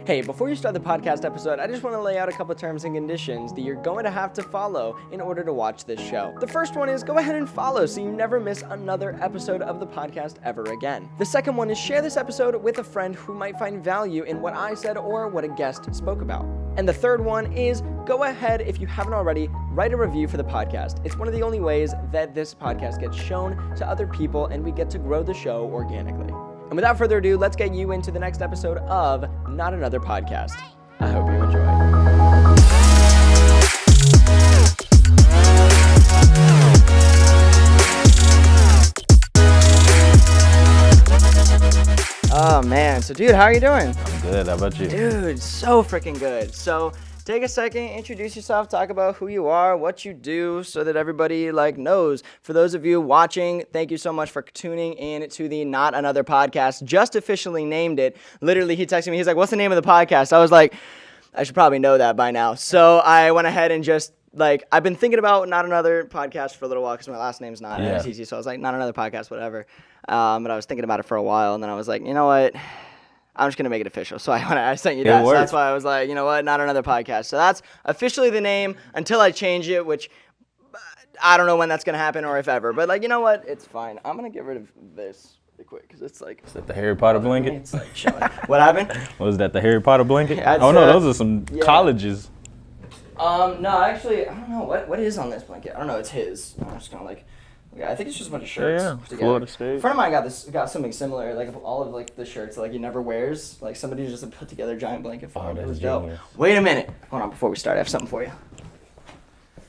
Hey, before you start the podcast episode, I just want to lay out a couple terms and conditions that you're going to have to follow in order to watch this show. The first one is go ahead and follow so you never miss another episode of the podcast ever again. The second one is share this episode with a friend who might find value in what I said or what a guest spoke about. And the third one is go ahead, if you haven't already, write a review for the podcast. It's one of the only ways that this podcast gets shown to other people and we get to grow the show organically. And without further ado, let's get you into the next episode of Not Another Podcast. I hope you enjoy. Oh man, so dude, how are you doing? I'm good, how about you? Dude, so freaking good. So take a second, introduce yourself, talk about who you are, what you do, so that everybody knows. For those of you watching, thank you so much for tuning in to the Not Another Podcast. Just officially named it. Literally, he texted me, he's like, what's the name of the podcast? I was like, I should probably know that by now. So I went ahead and just, I've been thinking about Not Another Podcast for a little while because my last name's not easy. So I was like, Not Another Podcast, whatever. But I was thinking about it for a while, and then I was like, you know what? I'm just going to make it official. So I sent you that. So that's why I was like, you know what? Not Another Podcast. So that's officially the name until I change it, which I don't know when that's going to happen or if ever. But, you know what? It's fine. I'm going to get rid of this really quick because it's like... Is that the Harry Potter blanket? It's like showing. What happened? Was that the Harry Potter blanket? Yeah, oh, no, those are some colleges. No, actually, I don't know. What is on this blanket? I don't know. It's his. I'm just going to Yeah, I think it's just a bunch of shirts. Yeah, Florida State. A friend of mine got something similar, all of the shirts that he never wears. Somebody just put together a giant blanket for him. It was dope. Wait a minute. Hold on, before we start, I have something for you.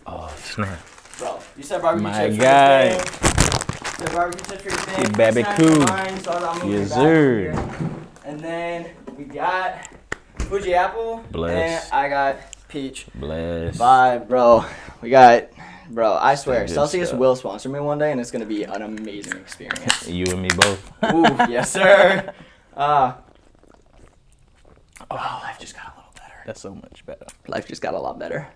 Oh, snap. Bro, you said barbecue My chips guy. for your thing. You said barbecue chips for your thing. Barbecue. So I'm moving Yes, back sir. here. And then we got Fuji apple. Bless. And I got peach. Bless. Bye, bro. We got... Bro, I swear, Good Celsius stuff. will sponsor me one day, and it's going to be an amazing experience. You and me both. Ooh, yes, sir. Life just got a little better. That's so much better. Life just got a lot better.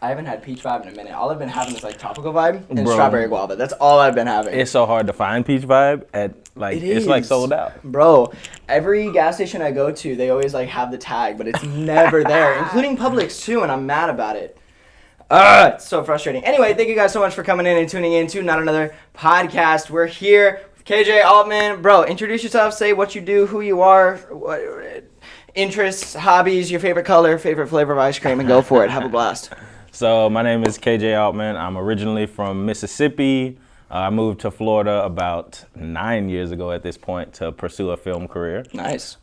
I haven't had peach vibe in a minute. All I've been having is tropical vibe and strawberry guava. That's all I've been having. It's so hard to find peach vibe at it's sold out. Bro, every gas station I go to, they always have the tag, but it's never there, including Publix too, and I'm mad about it. It's so frustrating. Anyway, thank you guys so much for coming in and tuning in to Not Another Podcast. We're here with KJ Aultman. Bro, introduce yourself, say what you do, who you are, what interests, hobbies, your favorite color, favorite flavor of ice cream, and go for it. Have a blast. So my name is KJ Aultman. I'm originally from Mississippi. I moved to Florida about 9 years ago at this point to pursue a film career. Nice.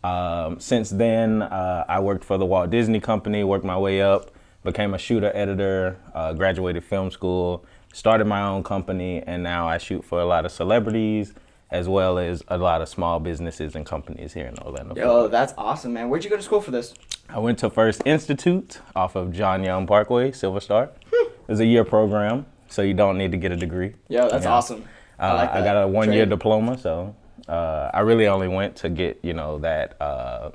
Since then, I worked for the Walt Disney Company, worked my way up. Became a shooter editor, graduated film school, started my own company, and now I shoot for a lot of celebrities as well as a lot of small businesses and companies here in Orlando. Yo, that's awesome, man. Where'd you go to school for this? I went to First Institute off of John Young Parkway, Silver Star. It was a year program, so you don't need to get a degree. Yo, that's awesome. I like that. I got a one-year diploma, so I really only went to get, that,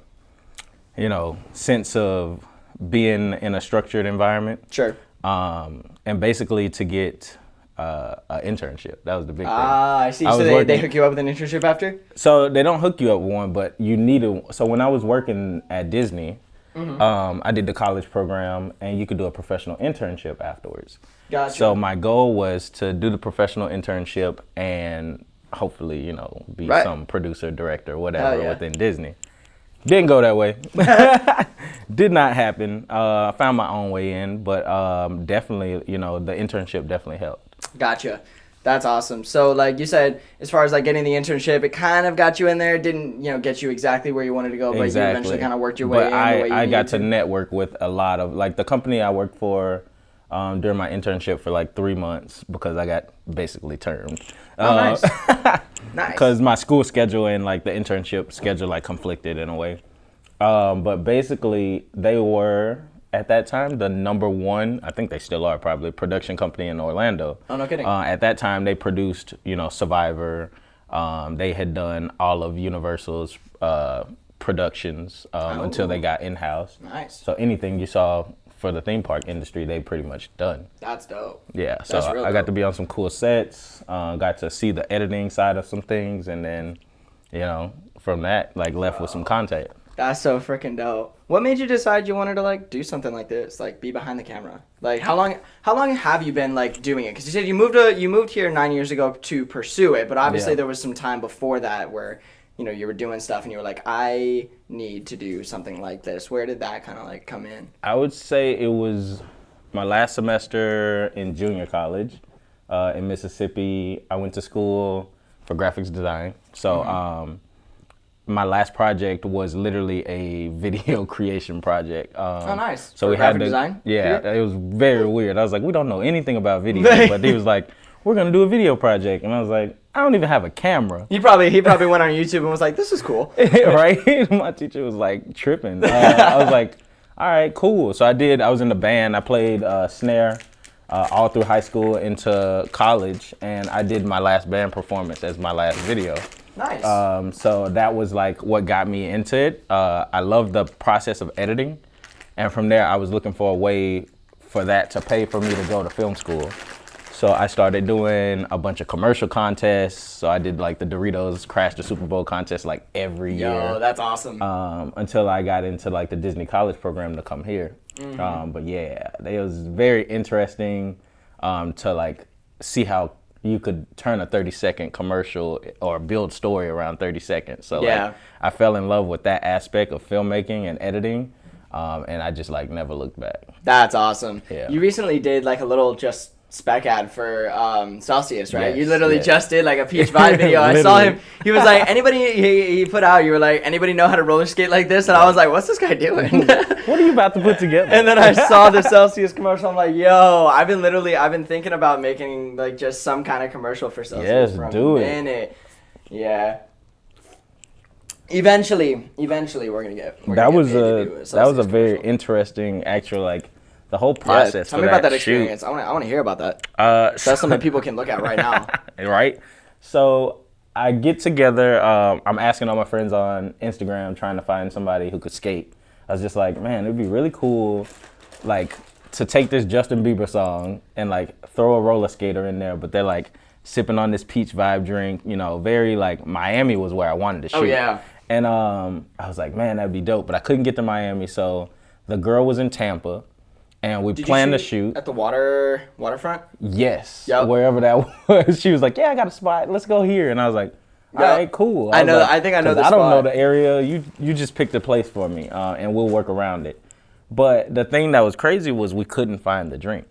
sense of being in a structured environment. Sure. And basically to get an internship. That was the big thing. I see. So they hook you up with an internship after? So they don't hook you up with one, but you need to. So when I was working at Disney, I did the college program, and you could do a professional internship afterwards. Gotcha. So my goal was to do the professional internship and hopefully, be some producer, director, whatever within Disney. Didn't go that way. Did not happen. I found my own way in, but definitely, the internship definitely helped. Gotcha. That's awesome. So, you said, as far as getting the internship, it kind of got you in there. It didn't, get you exactly where you wanted to go, but you eventually kind of worked your way in. But I got to network with a lot of, the company I worked for during my internship for 3 months because I got basically termed. Oh, nice. Nice. Because my school schedule and the internship schedule conflicted in a way. But basically they were at that time the number one, I think they still are probably, production company in Orlando. Oh, no kidding. At that time they produced, Survivor. They had done all of Universal's productions until they got in-house. Nice. So anything you saw for the theme park industry, they pretty much done. That's dope. Yeah, so I got to be on some cool sets, got to see the editing side of some things, and then, from that, left with some contact. That's so freaking dope. What made you decide you wanted to like do something like this, like be behind the camera? Like how long have you been like doing it? Because you said you moved here 9 years ago to pursue it, but obviously there was some time before that where you were doing stuff and you were like, I need to do something like this. Where did that kind of like come in? I would say it was my last semester in junior college in Mississippi. I went to school for graphics design. So my last project was literally a video creation project. Oh, nice. So for we had to, design? Yeah, it was very weird. I was like, we don't know anything about video, but he was like, we're gonna do a video project, and I was like, I don't even have a camera. He probably went on YouTube and was like, this is cool. Right? My teacher was like tripping. I was like, all right, cool. So I was in the band. I played snare all through high school into college, and I did my last band performance as my last video. Nice. So that was like what got me into it. I love the process of editing, and from there I was looking for a way for that to pay for me to go to film school. So I started doing a bunch of commercial contests. So I did like the Doritos Crash the Super Bowl contest like every year. Yo, that's awesome. Until I got into like the Disney College program to come here. But yeah, it was very interesting to like see how you could turn a 30-second commercial or build story around 30 seconds. So like, I fell in love with that aspect of filmmaking and editing. And I just like never looked back. That's awesome. Yeah. You recently did like a little just spec ad for Celsius, right? Yes, you literally just did like a Peach Vibe video. I saw him. He was like, he put out, you were like, anybody know how to roller skate like this? And I was like, what's this guy doing? What are you about to put together? And then I saw the Celsius commercial. I'm like, yo, I've been thinking about making like just some kind of commercial for Celsius for a minute. Yeah. Eventually we're gonna get. That was a very interesting actual like the whole process. Tell me about that experience. I want to hear about that. That's something people can look at right now. Right. So I get together. I'm asking all my friends on Instagram, trying to find somebody who could skate. I was just like, man, it'd be really cool, like to take this Justin Bieber song and like throw a roller skater in there, but they're like sipping on this peach vibe drink. Very like Miami was where I wanted to shoot. Oh yeah. And I was like, man, that'd be dope. But I couldn't get to Miami, so the girl was in Tampa, and we planned to shoot at the waterfront. Yes, wherever that was. She was like, yeah, I got a spot. Let's go here. And I was like, all right, cool. I know. Like, I think I know the spot. I don't know the area. You just picked a place for me, and we'll work around it. But the thing that was crazy was we couldn't find the drink.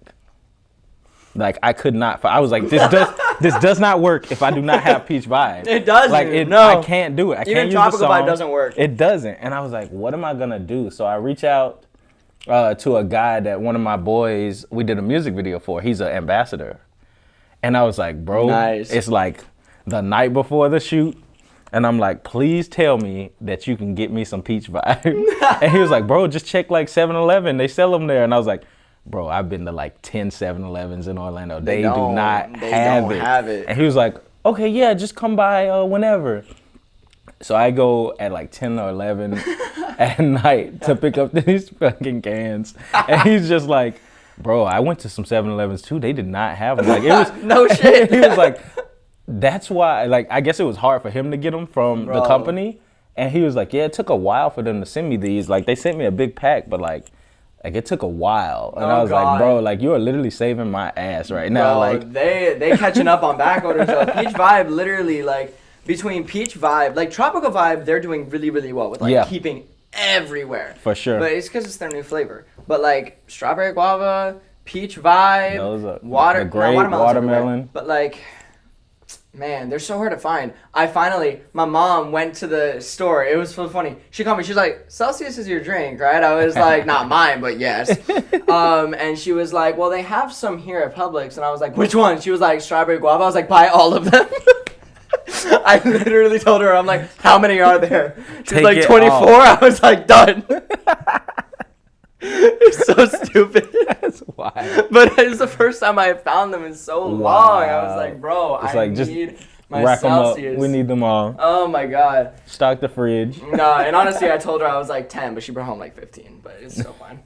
Like I could not. I was like, this does not work if I do not have peach vibe. It doesn't. Like no. I can't do it. I Even can't use tropical the song. vibe doesn't work. It doesn't. And I was like, what am I gonna do? So I reach out to a guy that one of my boys we did a music video for. He's an ambassador, and I was like, bro, it's like the night before the shoot. And I'm like, please tell me that you can get me some peach vibe. And he was like, bro, just check like 7-Eleven. They sell them there. And I was like, bro, I've been to like 10 7-Elevens in Orlando. They do not have it. And he was like, okay, yeah, just come by whenever. So I go at like 10 or 11 at night to pick up these fucking cans. And he's just like, bro, I went to some 7-Elevens too. They did not have them. Like it was no shit. He was like, that's why, like, I guess it was hard for him to get them from the company. And he was like, yeah, it took a while for them to send me these. Like, they sent me a big pack, but like it took a while. And I was like, bro, like, you are literally saving my ass right now. Bro, like, they catching up on back orders. Peach Vibe, literally, like, between Peach Vibe, like, Tropical Vibe, they're doing really, really well with, like, keeping everywhere. For sure. But it's because it's their new flavor. But, like, Strawberry Guava, Peach Vibe, watermelon. But, like, man, they're so hard to find. My mom went to the store. It was so funny. She called me. She's like, Celsius is your drink, right? I was like, not mine, but yes. And she was like, well, they have some here at Publix. And I was like, which one? She was like, Strawberry Guava. I was like, buy all of them. I literally told her, I'm like, how many are there? She was like, 24. I was like, done. It's so stupid. That's wild. But it's the first time I found them in so long. I was like, bro, I need my Celsius. We need them all. Oh my god. Stock the fridge. No, and honestly, I told her I was like 10, but she brought home like 15. But it's so fun.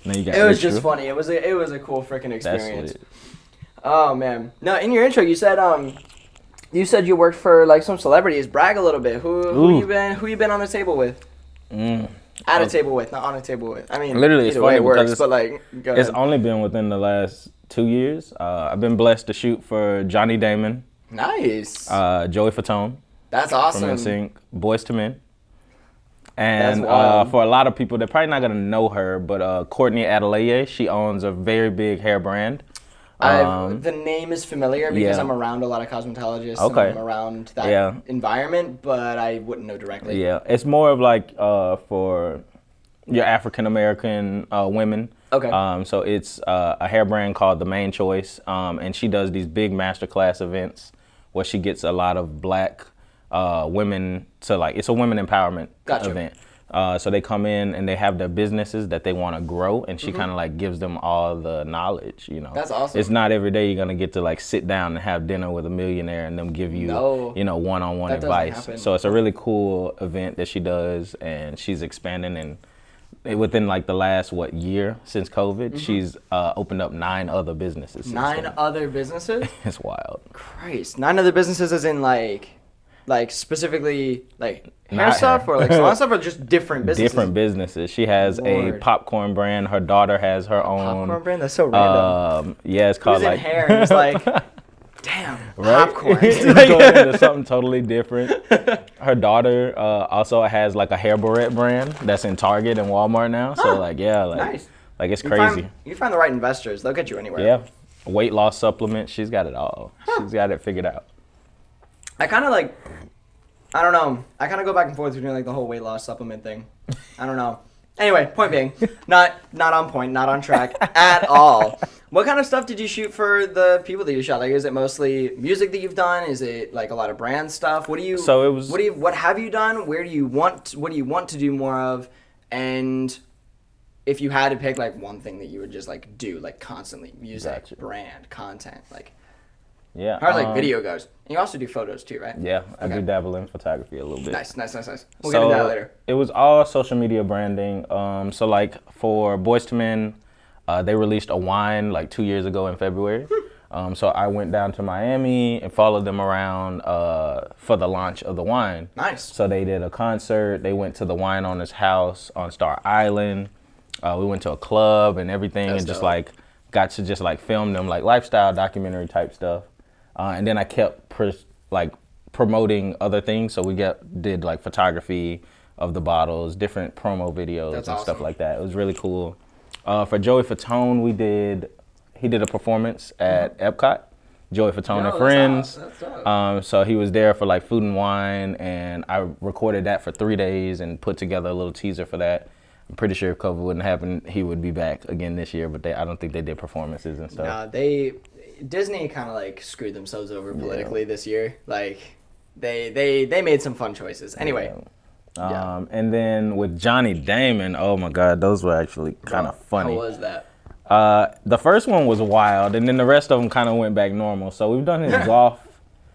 It was just funny. It was a cool freaking experience. That's lit. Oh man. No, in your intro you said You said you worked for like some celebrities. Brag a little bit. Who you been on the table with? At a table with, not on a table with. I mean, literally, it's funny it works, but like, go it's ahead. only been within the last 2 years. I've been blessed to shoot for Johnny Damon. Nice. Joey Fatone. That's awesome. From NSYNC, Boyz II Men. That's And wild. for a lot of people, they're probably not gonna know her, but Courtney Adeleye, she owns a very big hair brand. The name is familiar because yeah. I'm around a lot of cosmetologists. Okay. And I'm around that environment, but I wouldn't know directly. Yeah, it's more of like for your African American women. Okay. So it's a hair brand called The Main Choice, and she does these big masterclass events where she gets a lot of black women to like. It's a women empowerment event. So they come in and they have their businesses that they want to grow, and she kind of like gives them all the knowledge, you know. That's awesome. It's not every day you're gonna get to like sit down and have dinner with a millionaire and them give you, you know, one-on-one advice. So it's a really cool event that she does, and she's expanding, and within like the last year since COVID, she's opened up 9 other businesses. 9 other businesses? It's wild. Christ, 9 other businesses as in like specifically like hair Not stuff hair. or like salon stuff or just different businesses? Different businesses. She has a popcorn brand. Her daughter has her own. Popcorn brand? That's so random. Yeah, it's called Who's like in hair and it's like, damn, right? popcorn. It's going into something totally different. Her daughter also has like a hair barrette brand that's in Target and Walmart now. So like, yeah, like, nice. Like it's crazy. You find the right investors, they'll get you anywhere. Yeah, weight loss supplements. She's got it all. She's got it figured out. I kind of like, I don't know. I kind of go back and forth between like the whole weight loss supplement thing. I don't know. Anyway, point being, not on point, not on track at all. What kind of stuff did you shoot for the people that you shot? Like, is it mostly music that you've done? Is it like a lot of brand stuff? What have you done? What do you want to do more of? And if you had to pick like one thing that you would just like do like constantly, music, brand, content, like. Yeah. How like video goes. And you also do photos too, right? Yeah, I do dabble in photography a little bit. Nice. We'll get into that later. It was all social media branding. So like for Boyz II Men, they released a wine like 2 years ago in February. So I went down to Miami and followed them around for the launch of the wine. Nice. So they did a concert. They went to the wine owner's house on Star Island. We went to a club and everything. That's and just dope. like got to just like film them like lifestyle documentary type stuff. And then I kept promoting other things. So we did like photography of the bottles, different promo videos stuff like that. It was really cool. For Joey Fatone, he did a performance at Epcot. Joey Fatone and Friends. That's dope. So he was there for like Food and Wine, and I recorded that for 3 days and put together a little teaser for that. I'm pretty sure if COVID wouldn't happen, he would be back again this year, but I don't think they did performances and stuff. Nah, Disney kind of like screwed themselves over politically this year. Like they made some fun choices. Anyway. Yeah. And then with Johnny Damon, oh my God, those were actually kind of funny. How was that? The first one was wild, and then the rest of them kind of went back normal. So we've done his golf.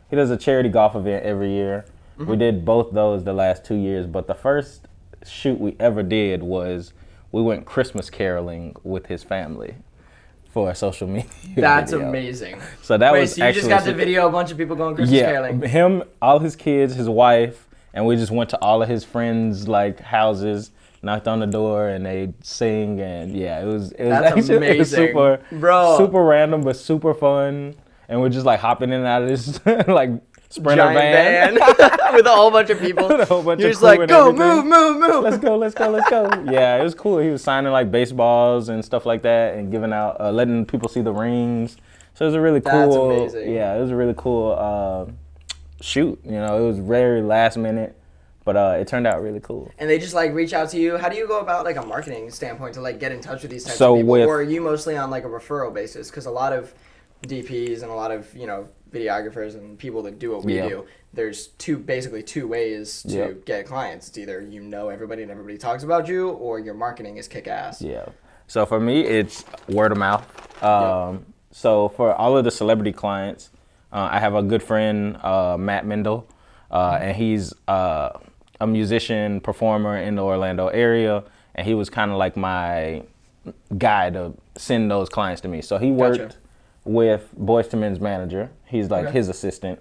He does a charity golf event every year. Mm-hmm. We did both those the last 2 years, but the first shoot we ever did was we went Christmas caroling with his family for a social media That's video. Amazing. So that was so you just got to video a bunch of people going Christmas caroling? Yeah, him, all his kids, his wife, and we just went to all of his friends' like houses, knocked on the door, and they sing, and yeah, it was That's amazing. It was super, bro, super random but super fun, and we're just like hopping in and out of this like Sprinter van with a whole bunch of people. With a whole bunch You're of just crew like, and go, everything. move. Let's go. Yeah, it was cool. He was signing like baseballs and stuff like that, and giving out, letting people see the rings. So it was a really cool. That's amazing. Yeah, it was a really cool shoot. You know, it was very last minute, but it turned out really cool. And they just like reach out to you. How do you go about like a marketing standpoint to like get in touch with these types of people, or are you mostly on like a referral basis? Because a lot of DPs and a lot of videographers and people that do what we do, there's basically two ways to get clients. It's either everybody and everybody talks about you, or your marketing is kick ass. Yeah. So for me, it's word of mouth. So for all of the celebrity clients, I have a good friend, Matt Mendel, and he's a musician, performer in the Orlando area, and he was kind of like my guy to send those clients to me. So he worked with Boyz II Men's manager. He's like his assistant.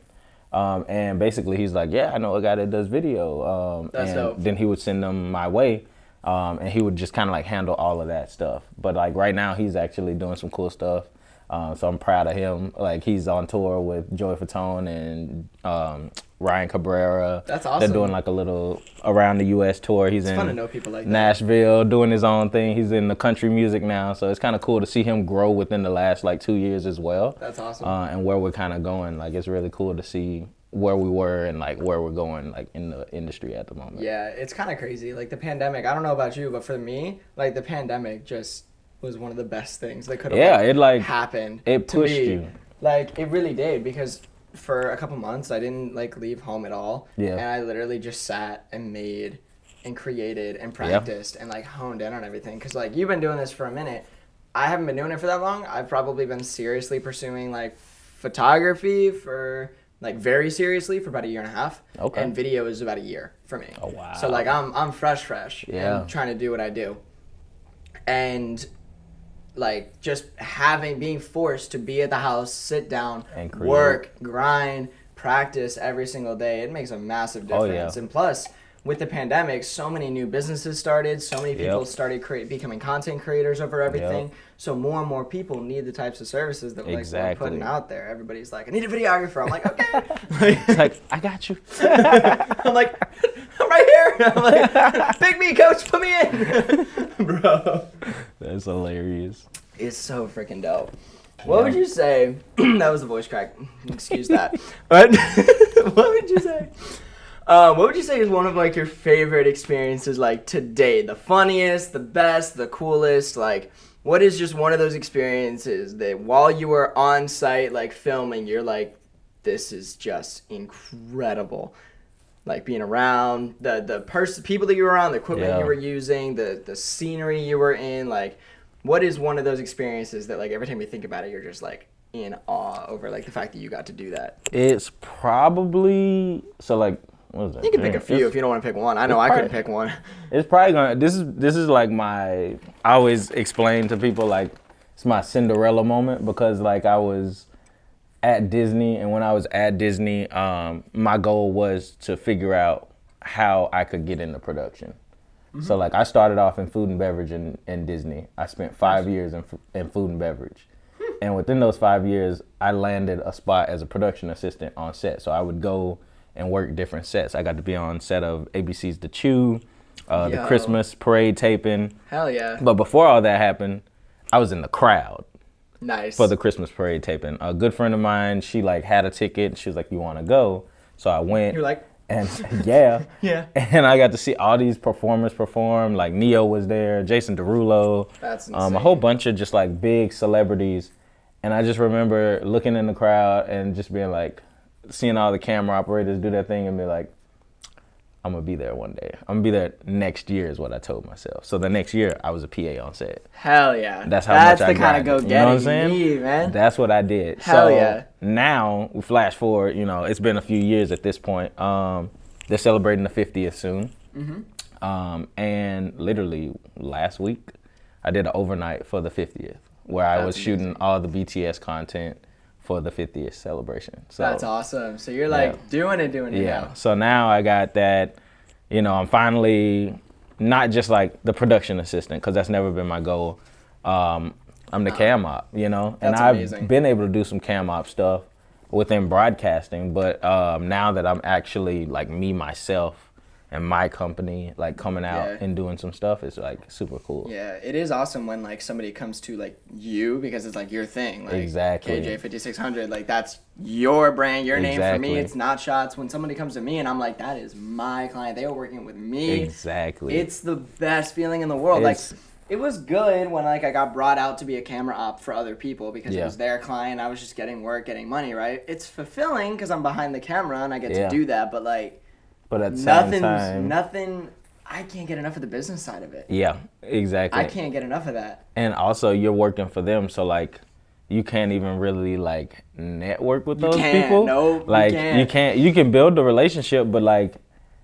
And basically he's like, yeah, I know a guy that does video. That's and dope. then he would send them my way. And he would just kind of like handle all of that stuff. But like right now he's actually doing some cool stuff. So I'm proud of him. Like he's on tour with Joey Fatone and Ryan Cabrera. That's awesome. They're doing like a little around the U.S. tour. He's It's in fun to know people like that. Nashville doing his own thing. He's in the country music now. So it's kind of cool to see him grow within the last like 2 years as well. That's awesome. And where we're kind of going. Like it's really cool to see where we were and like where we're going like in the industry at the moment. Yeah, it's kind of crazy. Like the pandemic, I don't know about you, but for me, like the pandemic just was one of the best things that could have it like happened. It to pushed me. you. Like it really did, because for a couple months I didn't like leave home at all. Yeah. And I literally just sat and made and created and practiced and like honed in on everything. Cause like you've been doing this for a minute. I haven't been doing it for that long. I've probably been seriously pursuing like photography for like very seriously for about a year and a half. Okay. And video is about a year for me. Oh wow. So like I'm fresh Yeah. and trying to do what I do. And like just being forced to be at the house, sit down, And create. work, grind, practice every single day, it makes a massive Oh, difference. yeah. And plus, with the pandemic, so many new businesses started, so many people Yep. started becoming content creators over everything. Yep. So more and more people need the types of services that like, we're Exactly. putting out there. Everybody's like, I need a videographer. I'm like, okay. It's like, I got you. I'm like, I'm right here. I'm like, pick me, coach, put me in. Bro. That's hilarious. It's so freaking dope. What would you say? That was a voice crack. Excuse that. But what would you say? What would you say is one of like your favorite experiences like today? The funniest, the best, the coolest. Like, what is just one of those experiences that while you were on site like filming, you're like, this is just incredible. Like being around the people that you were around, the equipment Yeah. you were using, the scenery you were in. Like, what is one of those experiences that like every time you think about it, you're just like in awe over like the fact that you got to do that? It's probably so like what is that? You can pick a few if you don't want to pick one. I know I couldn't pick one. It's probably gonna. This is like my. I always explain to people like it's my Cinderella moment because like I was at Disney, and when I was at Disney, my goal was to figure out how I could get into production. So like I started off in food and beverage in Disney. I spent 5 years in food and beverage. And within those 5 years, I landed a spot as a production assistant on set. So I would go and work different sets. I got to be on set of ABC's The Chew, the Yo. Christmas parade taping. Hell yeah. But before all that happened, I was in the crowd Nice. for the Christmas parade taping. A good friend of mine, she like had a ticket. She was like, "You want to go?" So I went. You're like, And yeah. Yeah. And I got to see all these performers perform. Like Neo was there, Jason Derulo. That's a insane. whole bunch of just like big celebrities. And I just remember looking in the crowd and just being like, seeing all the camera operators do their thing and be like, I'm gonna be there one day. I'm gonna be there next year is what I told myself. So the next year I was a PA on set. hell yeah. That's how much I the kind of go grinded. You know what I'm getting saying? me, man. That's what I did. Hell so yeah. Now, we flash forward, it's been a few years at this point. They're celebrating the 50th soon. And literally last week, I did an overnight for the 50th where I was shooting all the BTS content for the 50th celebration. So That's awesome. So you're like doing it yeah. now. So now I got that, I'm finally not just like the production assistant because that's never been my goal. I'm the cam op, and That's I've amazing. been able to do some cam op stuff within broadcasting, but now that I'm actually like me, myself, and my company like coming out Yeah. and doing some stuff, it's like super cool. Yeah, it is awesome when like somebody comes to like you because it's like your thing. Like Exactly. KJ 5600, like that's your brand, your name. For me, Exactly. it's not shots. When somebody comes to me and I'm like, that is my client. They are working with me. Exactly. It's the best feeling in the world. It's- Like it was good when like I got brought out to be a camera op for other people because it Yeah. was their client. I was just getting work, getting money, right? It's fulfilling because I'm behind the camera and I get Yeah. to do that. But like But at the same time, nothing. I can't get enough of the business side of it. yeah, exactly. I can't get enough of that. And also, you're working for them, so like, you can't even really like network with those can't. people. Nope, you like can't. you can't. You can build the relationship, but like,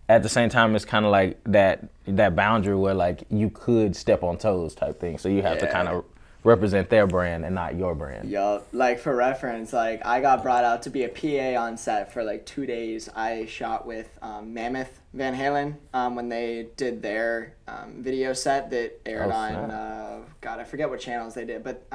at the same time, it's kind of like that boundary where like you could step on toes type thing. So you have to Yeah. kind of represent their brand and not your brand. Yup. Like for reference, like I got brought out to be a PA on set for like 2 days. I shot with Mammoth Van Halen when they did their video set that aired on God, I forget what channels they did, but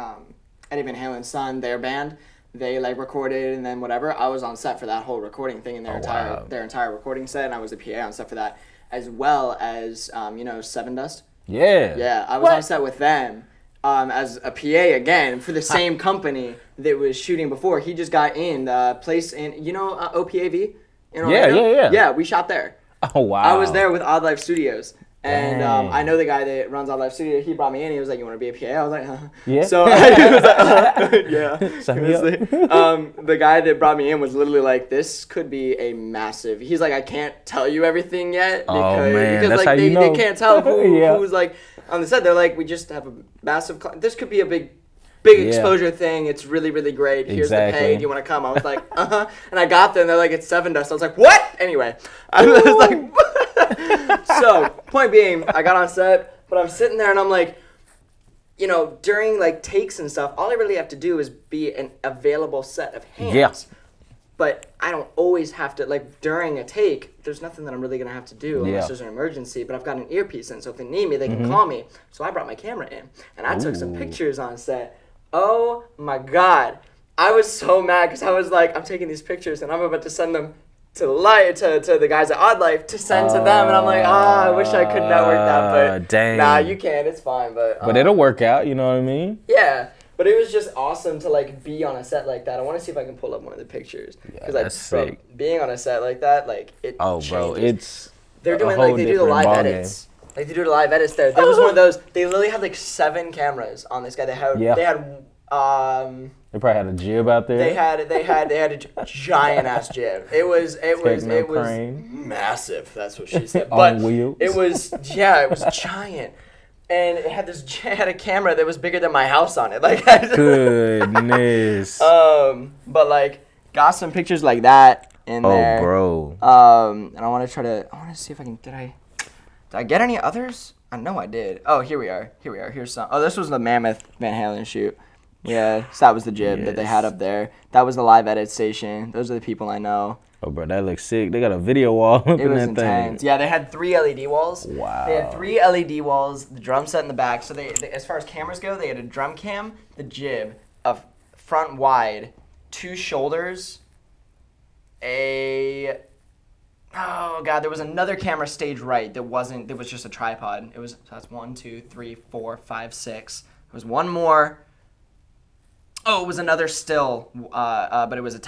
Eddie Van Halen's son, their band, they like recorded and then whatever. I was on set for that whole recording thing in their entire recording set, and I was a PA on set for that, as well as Seven Dust. Yeah, I was on set with them. As a PA again for the same company that was shooting before. He just got in the place in, OPAV in Orlando? Yeah, we shot there. Oh, wow. I was there with Odd Life Studios. And I know the guy that runs Odd Life Studio. He brought me in. He was like, "You want to be a PA?" I was like, "Huh." Yeah. So I was like, yeah. The guy that brought me in was literally like, "This could be a massive." He's like, "I can't tell you everything yet because that's like how you know. they can't tell who's like on the set. They're like, we just have a massive. This could be a big exposure thing. It's really, really great. Here's the pay. Do you want to come?" I was like, And I got there, and they're like, "It's Seven Dust." I was like, "What?" Anyway, I was like. So, point being, I got on set, but I'm sitting there and I'm like, during like takes and stuff, all I really have to do is be an available set of hands. Yeah. But I don't always have to, like, during a take, there's nothing that I'm really going to have to do unless there's an emergency, but I've got an earpiece in, so if they need me, they can call me. So I brought my camera in, and I took some pictures on set. Oh my God. I was so mad because I was like, I'm taking these pictures, and I'm about to send them to the guys at Odd Life to send to them, and I'm like, I wish I could network that, but dang. Nah, you can, it's fine, but it'll work out, you know what I mean? Yeah, but it was just awesome to like be on a set like that. I want to see if I can pull up one of the pictures because being on a set like that, like it changes. Bro, it's they're doing like they do the live edits. Like they do the live edits there. There was one of those. They literally had like 7 cameras on this guy. They had they probably had a jib out there. They had a giant ass jib. It was massive. That's what she said. But on wheels. It was giant, and it had a camera that was bigger than my house on it. Like goodness. But like got some pictures like that in there. Oh, bro. And I want to see if I can. Did I get any others? I know I did. Oh, here we are. Here's some. Oh, this was the Mammoth Van Halen shoot. Yeah, so that was the jib that they had up there. That was the live edit station. Those are the people I know. Oh, bro, that looks sick. They got a video wall up in that intense. thing. Yeah, they had 3 LED walls. Wow. They had 3 LED walls, the drum set in the back. So they as far as cameras go, they had a drum cam, the jib, a front wide, 2 shoulders, oh God, there was another camera stage right that was just a tripod. So that's 1, 2, 3, 4, 5, 6. There was one more. Oh, it was another still, but it was a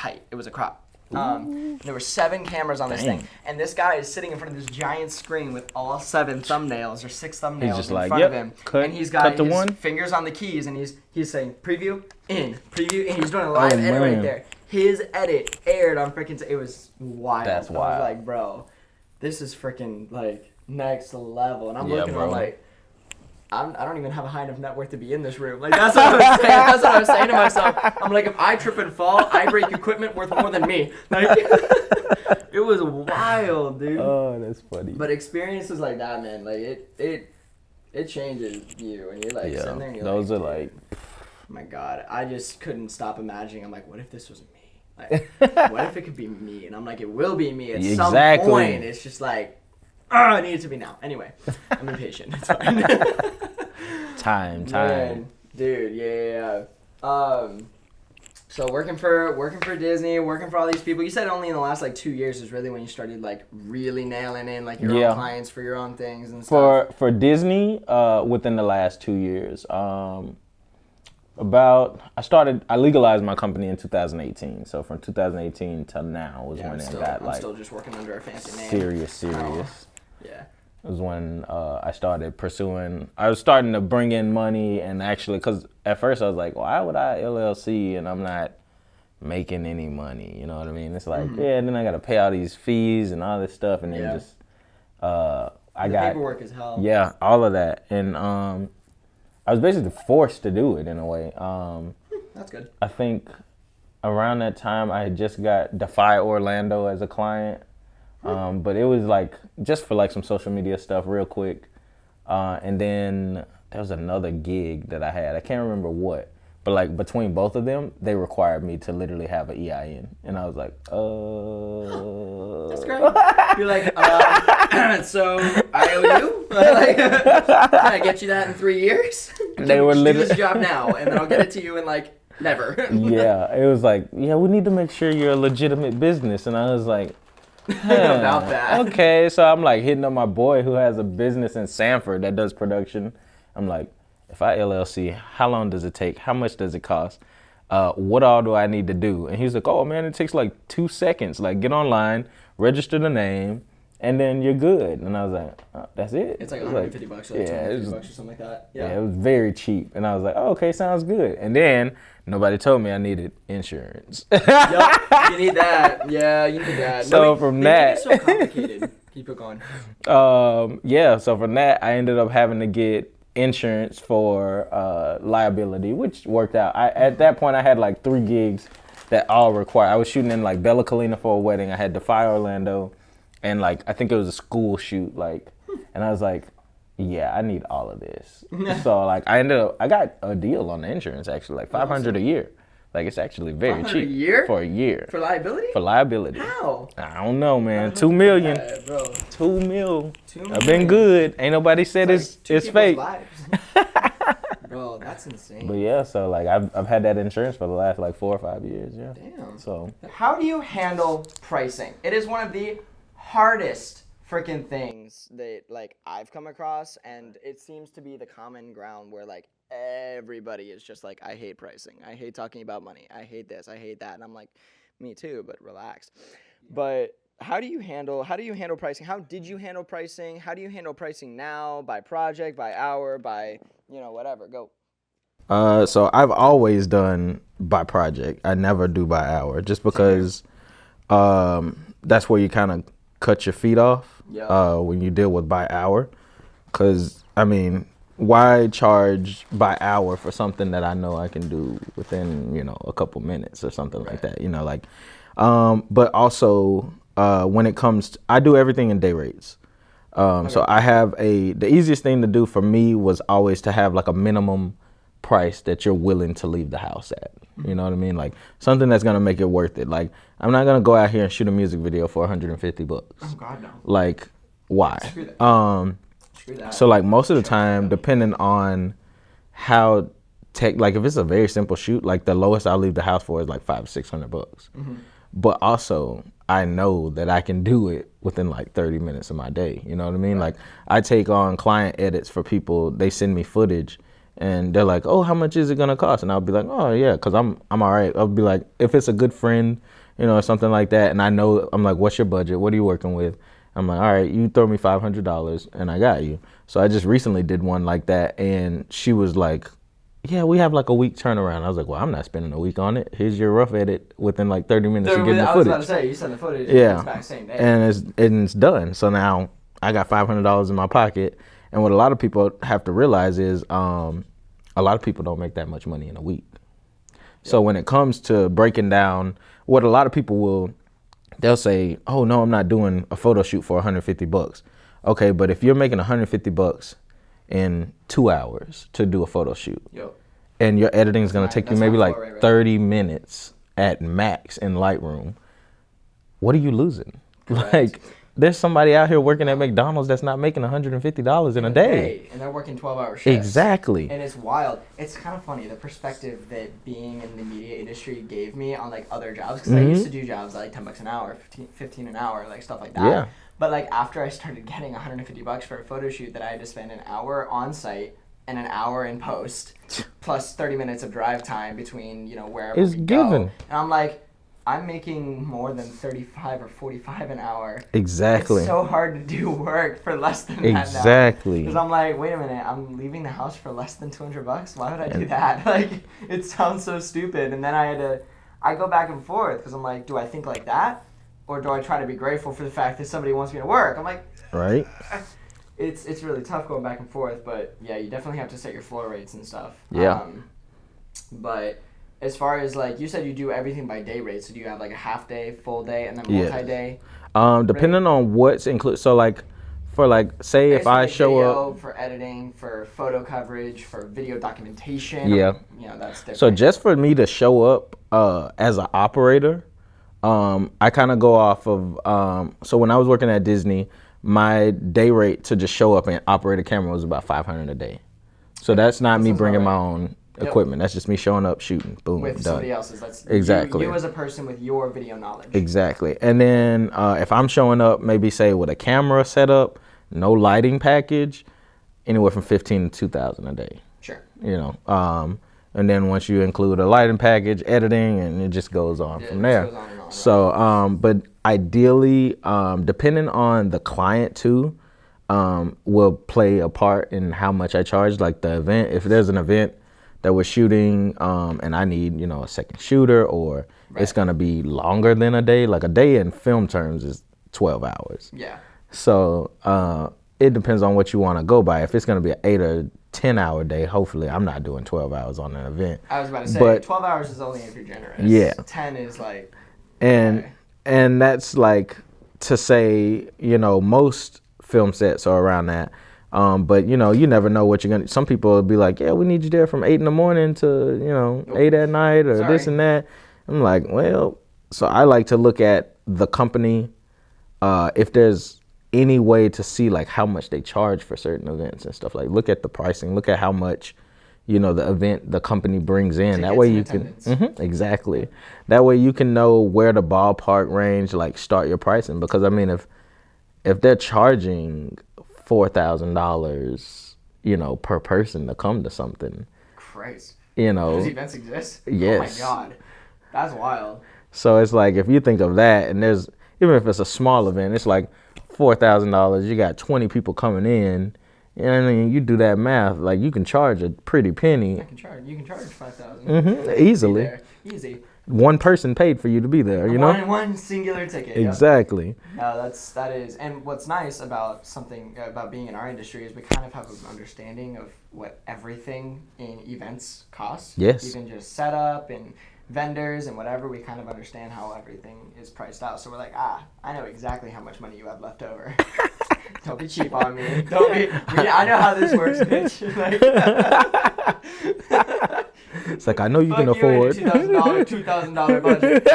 crop. There were 7 cameras on this thing, and this guy is sitting in front of this giant screen with all 7 thumbnails or 6 thumbnails just in like, front of him, and he's got his one. fingers on the keys, and he's saying preview in, and he's doing a live edit right there. His edit aired on freaking. It was wild. That's wild. I was like, bro, this is freaking like next level, and I'm looking, I'm like. I don't even have a high enough net worth to be in this room. Like that's what I was saying. That's what I was saying to myself. I'm like, if I trip and fall, I break equipment worth more than me. Like, it was wild, dude. Oh, that's funny. But experiences like that, man, like it changes you, and you're like sitting there, and you're those like, are like, oh my God, I just couldn't stop imagining. I'm like, what if this was me? Like, what if it could be me? And I'm like, it will be me at some point. It's just like. I need it to be now. Anyway, I'm impatient. It's fine. Time. Man, dude, yeah. So working for Disney, working for all these people. You said only in the last like 2 years is really when you started like really nailing in like your own clients for your own things and stuff. For Disney, within the last 2 years, I legalized my company in 2018. So from 2018 till now was when it got like. I'm still just working under a fancy name. Serious. Yeah. It was when I started pursuing. I was starting to bring in money, and actually, because at first I was like, why would I LLC and I'm not making any money? You know what I mean? It's like, then I got to pay all these fees and all this stuff, and then just the paperwork is hell. Yeah, all of that, and I was basically forced to do it in a way. That's good. I think around that time I had just got Defy Orlando as a client. But it was like just for like some social media stuff real quick. And then there was another gig that I had. I can't remember what. But like between both of them, they required me to literally have an EIN. And I was like, That's great. You're like, so I owe you? Like, can I get you that in 3 years? They were literally do this job now, and then I'll get it to you in like never. Yeah, it was like, yeah, we need to make sure you're a legitimate business. And I was like, about that. Okay, so I'm like hitting up my boy who has a business in Sanford that does production. I'm like, if I LLC, how long does it take? How much does it cost? What all do I need to do? And he's like, oh man, it takes like 2 seconds. Like get online, register the name, and then you're good. And I was like, that's it? It's like $150 or like $250 or something like that. Yeah, it was very cheap. And I was like, oh, okay, sounds good. And then nobody told me I needed insurance. Yup, you need that. Yeah, you need that. So from that, it's so complicated. Keep it going. So from that, I ended up having to get insurance for liability, which worked out. At that point, I had like 3 gigs that all required. I was shooting in like Bella Colina for a wedding. I had Defy Orlando, and like I think it was a school shoot. Like, and I was like, yeah, I need all of this. So like I got a deal on the insurance actually, like $500 a year. Like it's actually very cheap. For a year? For liability? For liability. How? I don't know, man. $2 million. Yeah, bro. $2 million. I've been good. Ain't nobody said it's fake. Bro, that's insane. But yeah, so like I've had that insurance for the last like 4 or 5 years. Yeah. Damn. So how do you handle pricing? It is one of the hardest freaking things that like I've come across, and it seems to be the common ground where like everybody is just like, I hate pricing, I hate talking about money, I hate this, I hate that, and I'm like, me too, but relax. But how do you handle pricing? How did you handle pricing? How do you handle pricing now, by project, by hour, by whatever? Go. So I've always done by project. I never do by hour, just because that's where you kind of cut your feet off. When you deal with by hour, because I mean, why charge by hour for something that I know I can do within a couple minutes or something like that, like but also when it comes to, I do everything in day rates. So I have the easiest thing to do for me was always to have like a minimum price that you're willing to leave the house at. You know what I mean? Like something that's gonna make it worth it. Like I'm not gonna go out here and shoot a music video for $150. Oh God, no. Like why? Screw that. So like most of the time, depending on how like if it's a very simple shoot, like the lowest I'll leave the house for is like $500-600. Mm-hmm. But also I know that I can do it within like 30 minutes of my day. You know what I mean? Like I take on client edits for people. They send me footage. And they're like, oh, how much is it gonna cost? And I'll be like, oh yeah, cause I'm all right. I'll be like, if it's a good friend, or something like that, and I know, I'm like, what's your budget? What are you working with? I'm like, all right, you throw me $500 and I got you. So I just recently did one like that, and she was like, yeah, we have like a week turnaround. I was like, well, I'm not spending a week on it. Here's your rough edit within like 30 minutes of getting the footage. I was about to say, you send the footage. Yeah, it's back same day. And it's done. So now I got $500 in my pocket. And what a lot of people have to realize is a lot of people don't make that much money in a week. So when it comes to breaking down, what a lot of people they'll say, oh no, I'm not doing a photo shoot for $150. Okay, but if you're making $150 in 2 hours to do a photo shoot, and your editing is gonna take you maybe like 30 minutes at max in Lightroom, what are you losing? Correct. Like, there's somebody out here working at McDonald's that's not making $150 in a day. And they're working 12-hour shifts. Exactly. And it's wild. It's kind of funny, the perspective that being in the media industry gave me on like other jobs. Because I used to do jobs at like $10 an hour, 15 an hour, like stuff like that. Yeah. But like after I started getting $150 for a photo shoot that I had to spend an hour on site and an hour in post, plus 30 minutes of drive time between, wherever we go. And I'm like, I'm making more than 35 or 45 an hour. Exactly. It's so hard to do work for less than that now. Exactly. Because I'm like, wait a minute, I'm leaving the house for less than $200? Why would I do that? Like, it sounds so stupid. And then I go back and forth because I'm like, do I think like that? Or do I try to be grateful for the fact that somebody wants me to work? I'm like, right. It's really tough going back and forth, but yeah, you definitely have to set your floor rates and stuff. Yeah. But as far as like, you said you do everything by day rate, so do you have like a half day, full day, and then multi-day? Depending on what's included. So like for like, say if I show video, up for editing, for photo coverage, for video documentation. Yeah. That's different. So just for me to show up as an operator, I kind of go off of, so when I was working at Disney, my day rate to just show up and operate a camera was about $500 a day. So that's not me bringing my own equipment. That's just me showing up, shooting, boom, with done. Somebody else's. That's exactly you as a person with your video knowledge. Exactly. And then if I'm showing up, maybe say with a camera setup, no lighting package, anywhere from $15,000 to $2,000 a day. Sure. And then once you include a lighting package, editing, and it just goes on from there. Goes on and on, so, but ideally, depending on the client too, will play a part in how much I charge. Like the event, if there's an event that we're shooting, and I need, a second shooter, or it's gonna be longer than a day. Like a day in film terms is 12 hours. Yeah. So it depends on what you want to go by. If it's gonna be an 8 or 10-hour day, hopefully I'm not doing 12 hours on an event. I was about to say, but 12 hours is only if you're generous. Yeah. 10 is like. And okay. and that's like to say, most film sets are around that. But you never know what you're gonna. Some people will be like, yeah, we need you there from 8 in the morning to 8 at night or this and that. I'm like, well, so I like to look at the company, if there's any way to see like how much they charge for certain events and stuff. Like look at the pricing, look at how much the event, the company brings in. That way you can exactly. That way you can know where the ballpark range like start your pricing. Because I mean, if they're charging $4,000, per person to come to something. Christ. Those events exist? Yes. Oh my God. That's wild. So it's like, if you think of that, and even if it's a small event, it's like $4,000, you got 20 people coming in, and you do that math, like you can charge a pretty penny. You can charge $5,000. Easily. Easy. One person paid for you to be there, One singular ticket. Exactly. Yep. No, that is, and what's nice about about being in our industry is we kind of have an understanding of what everything in events costs. Yes. Even just setup and vendors and whatever, we kind of understand how everything is priced out. So we're like, I know exactly how much money you have left over. Don't be cheap on me. I know how this works, bitch. It's like, I know you can afford $2,000 budget.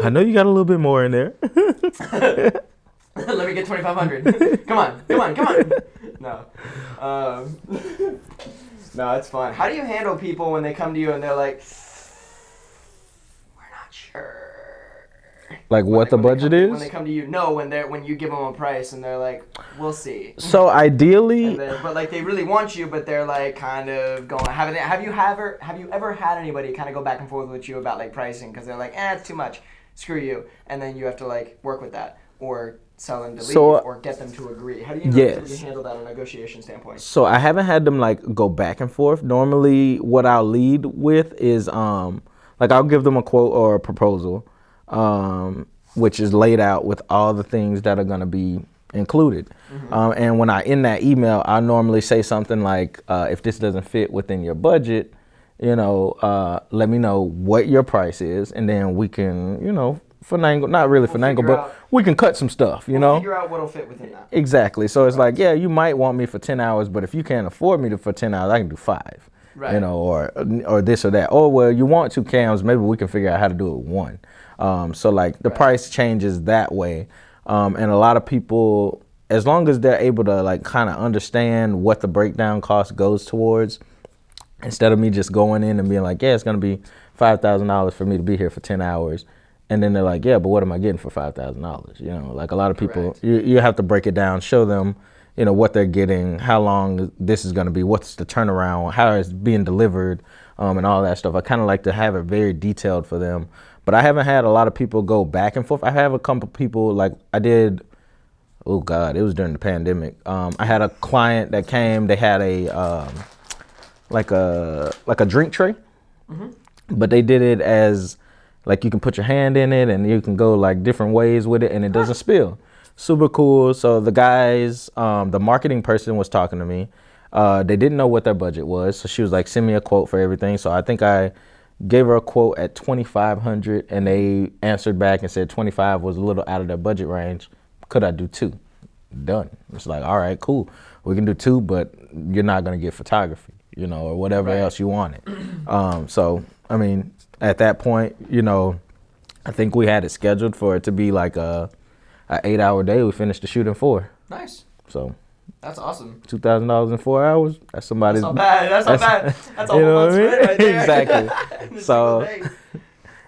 I know you got a little bit more in there. Let me get $2,500. Come on. No. No, it's fun. How do you handle people when they come to you and they're like, we're not sure? Like what the budget is? When they come to you, no, when you give them a price and they're like, we'll see. So ideally, but like they really want you, but they're like kind of going. Have you ever had anybody kind of go back and forth with you about like pricing because they're like, it's too much, screw you, and then you have to like work with that or sell them to leave or get them to agree? How do you handle that on a negotiation standpoint? So I haven't had them like go back and forth. Normally, what I'll lead with is like I'll give them a quote or a proposal. Which is laid out with all the things that are going to be included. And when I end that email, I normally say something like, if this doesn't fit within your budget, let me know what your price is, and then we can, finagle, not really finagle, but we can cut some stuff, We'll figure out what'll fit within that. Exactly. So it's like, yeah, you might want me for 10 hours, but if you can't afford me for 10 hours, I can do 5. Right. Or this or that. Or, well, you want 2 cams, maybe we can figure out how to do it with 1. So like the price changes that way. And a lot of people, as long as they're able to like kind of understand what the breakdown cost goes towards, instead of me just going in and being like, yeah, it's going to be $5,000 for me to be here for 10 hours. And then they're like, yeah, but what am I getting for $5,000? Like a lot of people, you have to break it down, show them, what they're getting, how long this is going to be, what's the turnaround, how it's being delivered, and all that stuff. I kind of like to have it very detailed for them. But I haven't had a lot of people go back and forth. I have a couple people, like I did, oh God, it was during the pandemic. I had a client that came, they had a, like a drink tray, but they did it as, like you can put your hand in it and you can go like different ways with it and it doesn't spill. Super cool. So the guys, the marketing person was talking to me. They didn't know what their budget was. So she was like, send me a quote for everything. So I think I gave her a quote at $2,500 and they answered back and said 25 was a little out of their budget range. could I do 2? Done. It's like, all right, cool. We can do 2, but you're not going to get photography, you know, or whatever else you wanted. So, I mean, at that point, you know, I think we had it scheduled for it to be like a 8-hour day. We finished the shoot in 4. Nice. So. That's awesome. $2,000 in 4 hours. That's somebody's. That's not bad. That's not bad. That's a whole month's rent right there. Exactly. So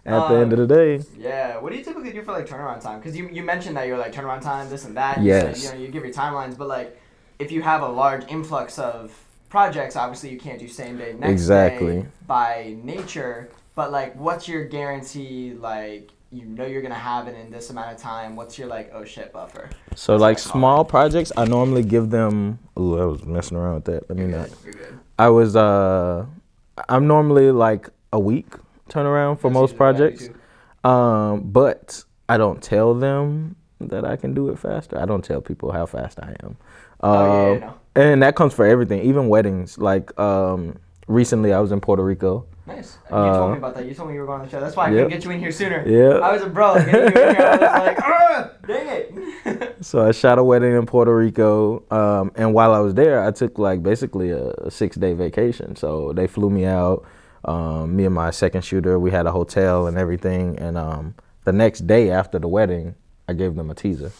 at the end of the day. Yeah. What do you typically do for like turnaround time? Because you mentioned that you're like turnaround time, this and that. Yes. You know, you give your timelines, but like if you have a large influx of projects, obviously you can't do same day, next day by nature. But like, what's your guarantee? Like, you know you're gonna have it in this amount of time. What's your like, oh shit buffer? So that's like small projects, I normally give them. Oh, I was messing around with that. Let me know. You're good. I'm normally like a week turnaround for most projects. But I don't tell them that I can do it faster. I don't tell people how fast I am. And that comes for everything, even weddings. Like recently, I was in Puerto Rico. Nice. You told me about that. You told me you were going on the show. That's why I couldn't get you in here sooner. Yeah. I was a bro. Getting you in here, I was like, dang it. So I shot a wedding in Puerto Rico, and while I was there, I took like basically a 6-day vacation. So they flew me out. Me and my second shooter, we had a hotel and everything. And the next day after the wedding, I gave them a teaser.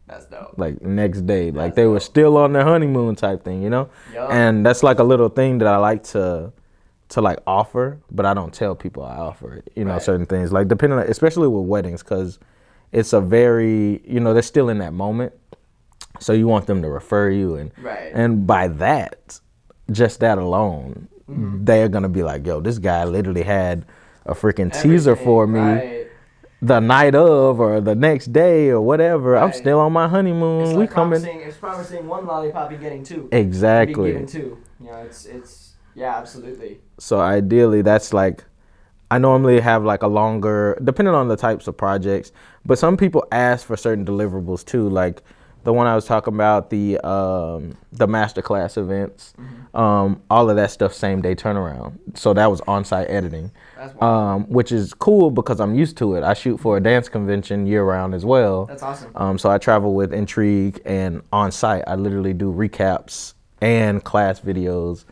That's dope. Like next day, like they were still on their honeymoon type thing, you know. Yep. And that's like a little thing that I like to like offer, but I don't tell people I offer it. You know, certain things like depending on, especially with weddings, because it's a very, you know, they're still in that moment, so you want them to refer you, and by that, just that alone, they're gonna be like, yo, this guy literally had a freaking teaser for me. The night of or the next day or whatever, I'm still on my honeymoon. It's like we coming. It's promising one lollipop and getting 2. Exactly. Getting 2. You know, it's yeah, absolutely. So ideally, that's like, I normally have like a longer, depending on the types of projects. But some people ask for certain deliverables too, like the one I was talking about, the masterclass events, all of that stuff, same day turnaround. So that was on-site editing, which is cool because I'm used to it. I shoot for a dance convention year-round as well. That's awesome. So I travel with Intrigue, and on-site I literally do recaps and class videos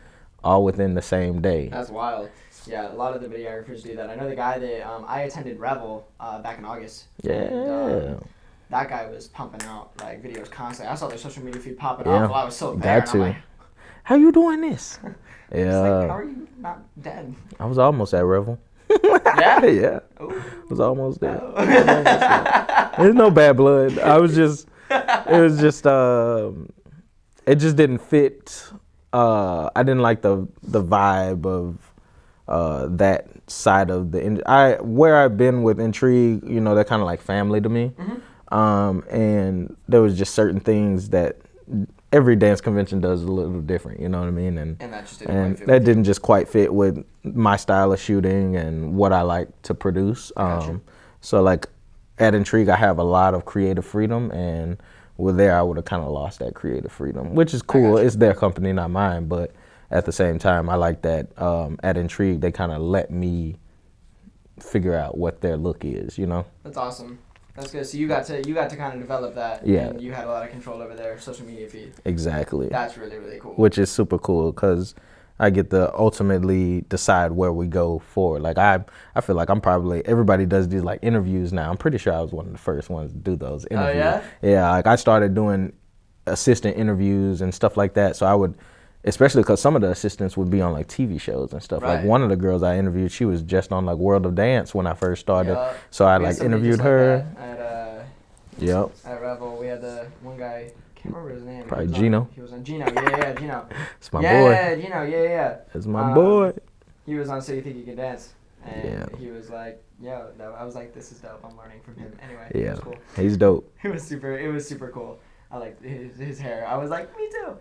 all within the same day. That's wild. Yeah, a lot of the videographers do that. I know the guy that I attended Revel back in August. Yeah. And, that guy was pumping out like videos constantly. I saw their social media feed popping off while I was still there. Got to. Like, how you doing this? Yeah. Like, how are you not dead? I was almost at Revel. Yeah? Yeah. Ooh. I was almost there. There's no bad blood. I was just, it was just, it just didn't fit. I didn't like the vibe of that side of the where I've been with Intrigue, you know, they're kind of like family to me. And there was just certain things that every dance convention does a little different, you know what I mean? And that just didn't just quite fit with my style of shooting and what I like to produce. So like at Intrigue, I have a lot of creative freedom, and with there, I would have kind of lost that creative freedom, which is cool. It's their company, not mine. But at the same time, I like that at Intrigue, they kind of let me figure out what their look is, you know? That's awesome. That's good. So you got to kind of develop that. Yeah. And you had a lot of control over their social media feed. Exactly. That's really, really cool. Which is super cool because I get to ultimately decide where we go forward. Like I feel like I'm probably, everybody does these like interviews now. I'm pretty sure I was one of the first ones to do those interviews. Oh, yeah? Yeah, like I started doing assistant interviews and stuff like that. So I would, especially because some of the assistants would be on like TV shows and stuff. Like one of the girls I interviewed, she was just on like World of Dance when I first started. So I like interviewed her. At Revel, we had the one guy, can't remember his name. Probably Gino. He was on Gino, yeah, Gino. It's my boy. Yeah, Gino, yeah. That's my boy. He was on So You Think You Can Dance. And he was like, yo, I was like, this is dope. I'm learning from him. Anyway, it was cool. He's dope. It was super cool. I liked his hair. I was like, me too.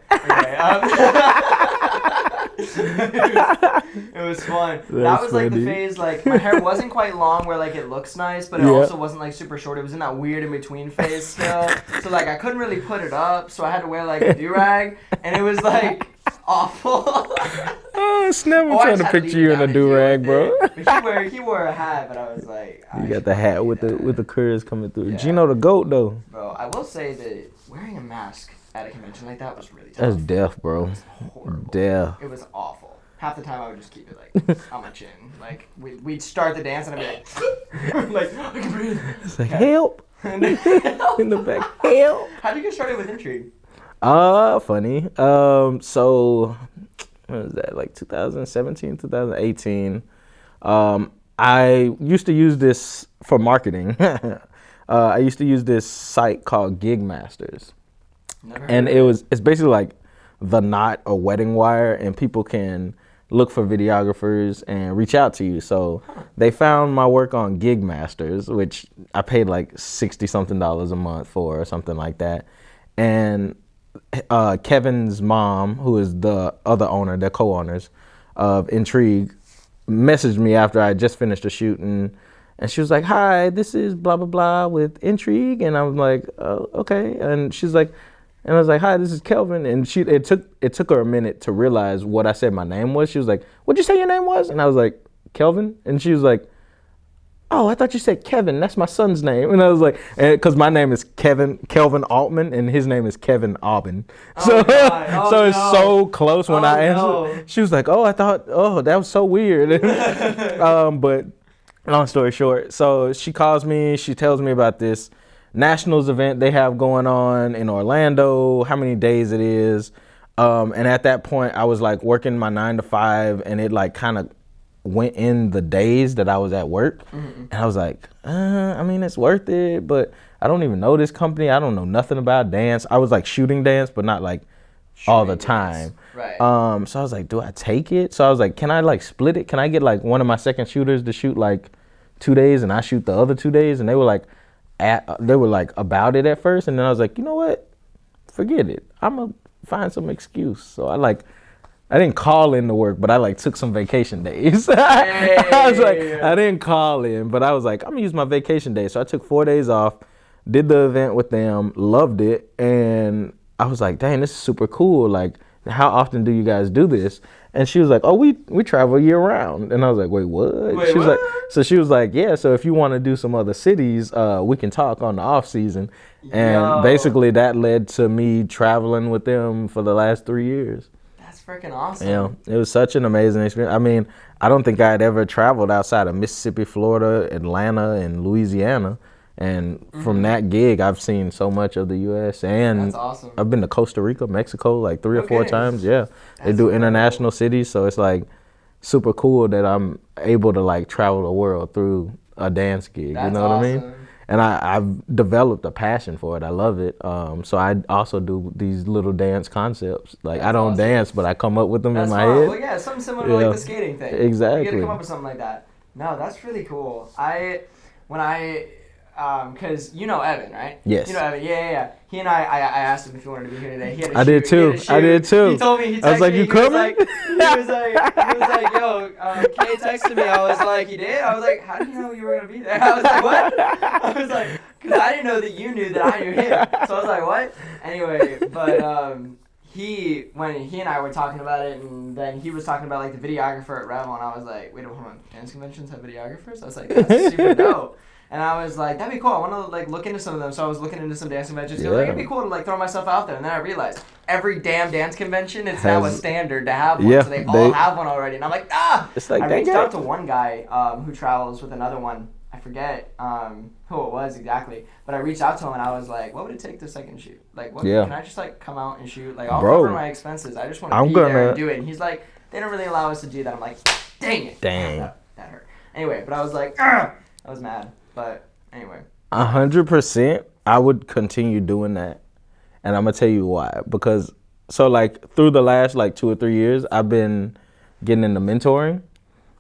It was fun. That was like the phase, like my hair wasn't quite long where like it looks nice, but it also wasn't like super short. It was in that weird in between phase still. So like I couldn't really put it up, so I had to wear like a do-rag, and it was like awful. Oh, snap! I'm trying to picture you in a do-rag, bro. He wore a hat, but I was like, you got the hat with the curls coming through. Yeah. Gino the GOAT though. Bro, I will say that wearing a mask at a convention like that was really tough. That's death, bro. Horrible. Death. It was awful. Half the time I would just keep it like on my chin. Like we'd start the dance and I'd be like, like I can breathe. It's like help. In the back, help. How did you get started with Intrigue? Funny. So what was that? Like 2017, 2018. I used to use this for marketing. I used to use this site called Gig Masters. And it's basically like The Knot or Wedding Wire, and people can look for videographers and reach out to you. So they found my work on Gig Masters, which I paid like $60 something a month for or something like that. And Kevin's mom, who is the other owner, the co-owners of Intrigue, messaged me after I just finished a shoot, and she was like, "Hi, this is blah blah blah with Intrigue," and I was like, "Oh, okay," and she's like, and I was like, "Hi, this is Kelvin," and it took her a minute to realize what I said my name was. She was like, "What'd you say your name was?" And I was like, "Kelvin," and she was like, "Oh, I thought you said Kevin. That's my son's name." And I was like, because my name is Kelvin Aultman, and his name is Kevin Aubin. So, it's so close when I answered. No. She was like, "Oh, I thought, that was so weird." But long story short, so she calls me. She tells me about this nationals event they have going on in Orlando, how many days it is. And at that point, I was like working my 9 to 5, and it like kind of went in the days that I was at work. Mm-hmm. And I was like, I mean, it's worth it, but I don't even know this company. I don't know nothing about dance. I was like shooting dance, but not like all the time. Right. So I was like, do I take it? So I was like, can I like split it? Can I get like one of my second shooters to shoot like 2 days and I shoot the other 2 days? And they were like, about it at first. And then I was like, you know what? Forget it. I'm gonna find some excuse. So I didn't call in to work, but I like took some vacation days. I was like, I didn't call in, but I was like, I'm gonna use my vacation days. So I took 4 days off, did the event with them, loved it, and I was like, dang, this is super cool. Like, how often do you guys do this? And she was like, oh, we travel year round. And I was like, wait, what? She was like, yeah, so if you want to do some other cities, we can talk on the off season. And basically that led to me traveling with them for the last 3 years. Freaking awesome. Yeah, it was such an amazing experience. I mean, I don't think I'd ever traveled outside of Mississippi, Florida, Atlanta, and Louisiana. And from that gig, I've seen so much of the U.S. And that's awesome. I've been to Costa Rica, Mexico, like 3 or 4 times. Yeah, they do international cities, so it's like super cool that I'm able to like travel the world through a dance gig. You know what I mean? And I've developed a passion for it. I love it. So I also do these little dance concepts. Like I don't dance, but I come up with them in my head. Well, yeah, something similar to like the skating thing. Exactly. You gotta come up with something like that. No, that's really cool. Because you know Evan, right? Yes. You know Evan, yeah. He and I asked him if he wanted to be here today. He had a I did too. He told me, I was like, you coming? He was like, yo, Kay texted me. I was like, he did? I was like, how did you know you were going to be there? I was like, what? I was like, because I didn't know that you knew that I knew him. So I was like, what? Anyway, but when he and I were talking about it, and then he was talking about like the videographer at Rebel, and I was like, wait, hold on, dance conventions have videographers? I was like, that's super dope. And I was like, that'd be cool. I want to like look into some of them. So I was looking into some dance conventions. Yeah. Like, it'd be cool to like throw myself out there. And then I realized every damn dance convention, it's now a standard to have one. So they all have one already. And I'm like, It's like, I reached out to one guy who travels with another one. I forget who it was exactly. But I reached out to him and I was like, what would it take to second shoot? Like, can I just like come out and shoot? Like, I'll cover my expenses. I just want to be there and do it. And he's like, they don't really allow us to do that. I'm like, dang it. That hurt. Anyway, but I was like, I was mad. But anyway. 100%, I would continue doing that. And I'm going to tell you why. Because, so like through the last like 2 or 3 years, I've been getting into mentoring.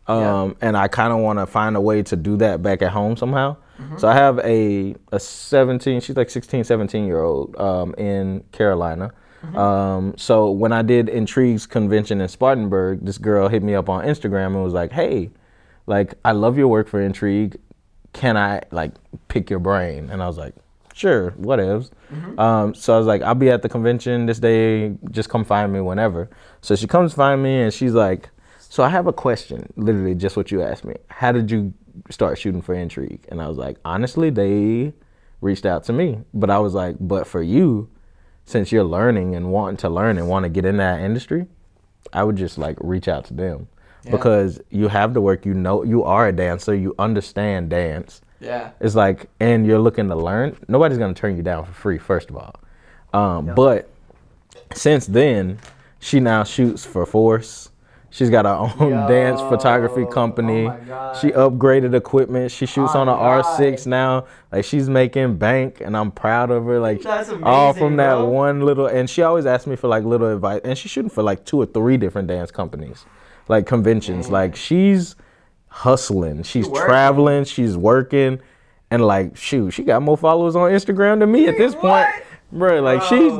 And I kind of want to find a way to do that back at home somehow. Mm-hmm. So I have a 17, she's like 16, 17-year-old in Carolina. Mm-hmm. So when I did Intrigue's convention in Spartanburg, this girl hit me up on Instagram and was like, hey, like, I love your work for Intrigue. Can I like pick your brain? And I was like, sure, whatevs. So I was like, I'll be at the convention this day, just come find me whenever. So she comes find me and she's like, so I have a question, literally just what you asked me. How did you start shooting for Intrigue? And I was like, honestly, they reached out to me. But I was like, but for you, since you're learning and wanting to learn and want to get in that industry, I would just like reach out to them. Because you have the work, you know, you are a dancer, you understand dance. Yeah. It's like, and you're looking to learn, nobody's going to turn you down for free, first of all. But since then, she now shoots for Force. She's got her own dance photography company. She upgraded equipment. She shoots on an R6 now. Like, she's making bank, and I'm proud of her. Like, that's amazing, all from that one little, and she always asks me for like little advice. And she's shooting for like 2 or 3 different dance companies, like conventions. Like, she's hustling. She's traveling. She's working. And like, shoot, she got more followers on Instagram than me at this point. Bro, like, she's,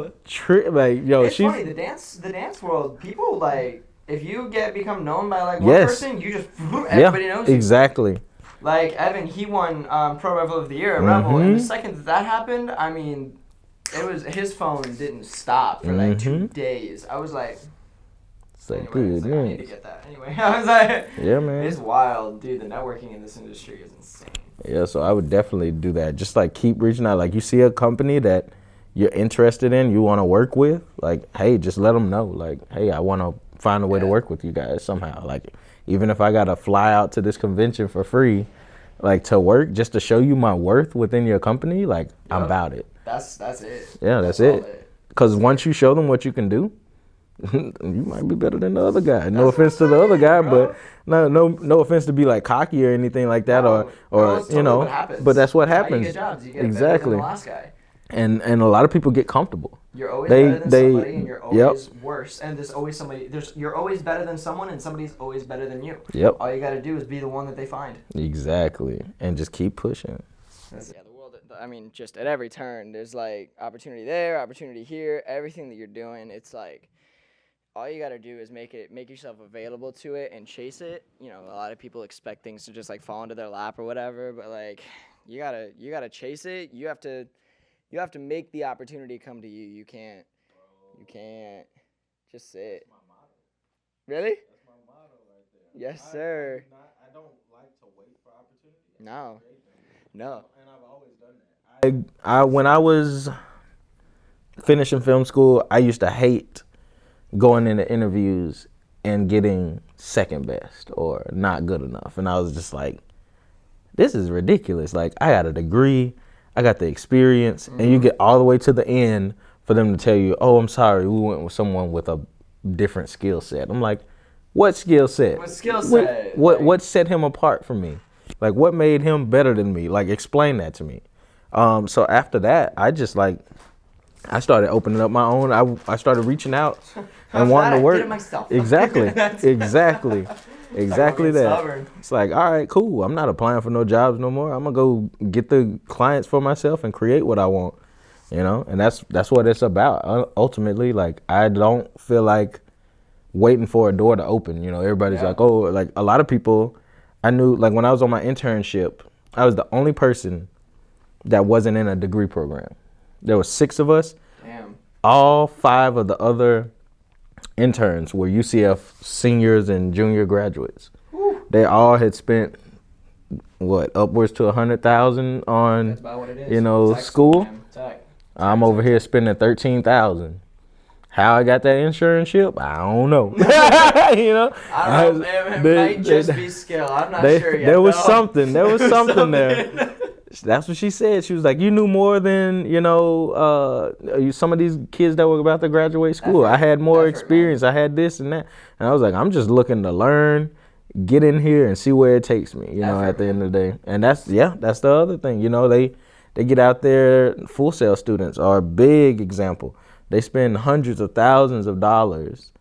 like, yo, it's she's. Funny, the dance world, people like, if you become known by like one person, you just everybody knows you. Exactly. Like Evan, he won Pro Rebel of the Year at Rebel, and the second that happened, I mean, it was his phone didn't stop for like 2 days. I was like, I need to get that. Anyway, I was like, yeah, man, it's wild, dude. The networking in this industry is insane. Yeah, so I would definitely do that. Just like keep reaching out. Like, you see a company that you're interested in, you want to work with, like, hey, just let them know. Like, hey, I want to find a way to work with you guys somehow. Like, even if I gotta fly out to this convention for free, like, to work just to show you my worth within your company, like, I'm about it. That's it. Yeah, that's it. Because once you show them what you can do, you might be better than the other guy. No offense to the other guy, but no offense to be like cocky or anything like that, or you know. But that's what happens. You get jobs. You get better than the last guy. And a lot of people get comfortable. You're always better than somebody, and you're always worse. And there's always somebody. You're always better than someone, and somebody's always better than you. Yep. All you got to do is be the one that they find. Exactly, and just keep pushing. The world. I mean, just at every turn, there's like opportunity there, opportunity here. Everything that you're doing, it's like all you got to do is make yourself available to it and chase it. You know, a lot of people expect things to just like fall into their lap or whatever, but like you gotta chase it. You have to make the opportunity come to you. You can't just sit. That's my motto. Really? That's my motto right there. Yes, sir. I don't like to wait for opportunity. No. And I've always done that. When I was finishing film school, I used to hate going into interviews and getting second best or not good enough. And I was just like, this is ridiculous. Like, I got a degree, I got the experience, and you get all the way to the end for them to tell you, oh, I'm sorry, we went with someone with a different skill set. I'm like, what skill set? What skill set? What set him apart from me? Like, what made him better than me? Like, explain that to me. So after that, I just like, I started opening up my own. I started reaching out and wanting to work. I did it myself. Exactly. Exactly that. Stubborn. It's like, all right, cool. I'm not applying for no jobs no more. I'm gonna go get the clients for myself and create what I want, you know. And that's what it's about. Ultimately, like, I don't feel like waiting for a door to open. You know, everybody's like, oh, like a lot of people. I knew, like, when I was on my internship, I was the only person that wasn't in a degree program. There were 6 of us. Damn. All 5 of the other interns were UCF seniors and junior graduates. Woo. They all had spent upwards to $100,000 on, that's about what it is. You know, school. I'm over here spending $13,000. How I got that internship, I don't know. You know, I don't know. It might just be skill. I'm not sure yet. There was something there. That's what she said. She was like, you knew more than, you know, some of these kids that were about to graduate school. I had more experience. I had this and that. And I was like, I'm just looking to learn, get in here and see where it takes me, you know, at the end of the day. And that's the other thing. You know, they get out there, Full Sail students are a big example. They spend hundreds of thousands of dollars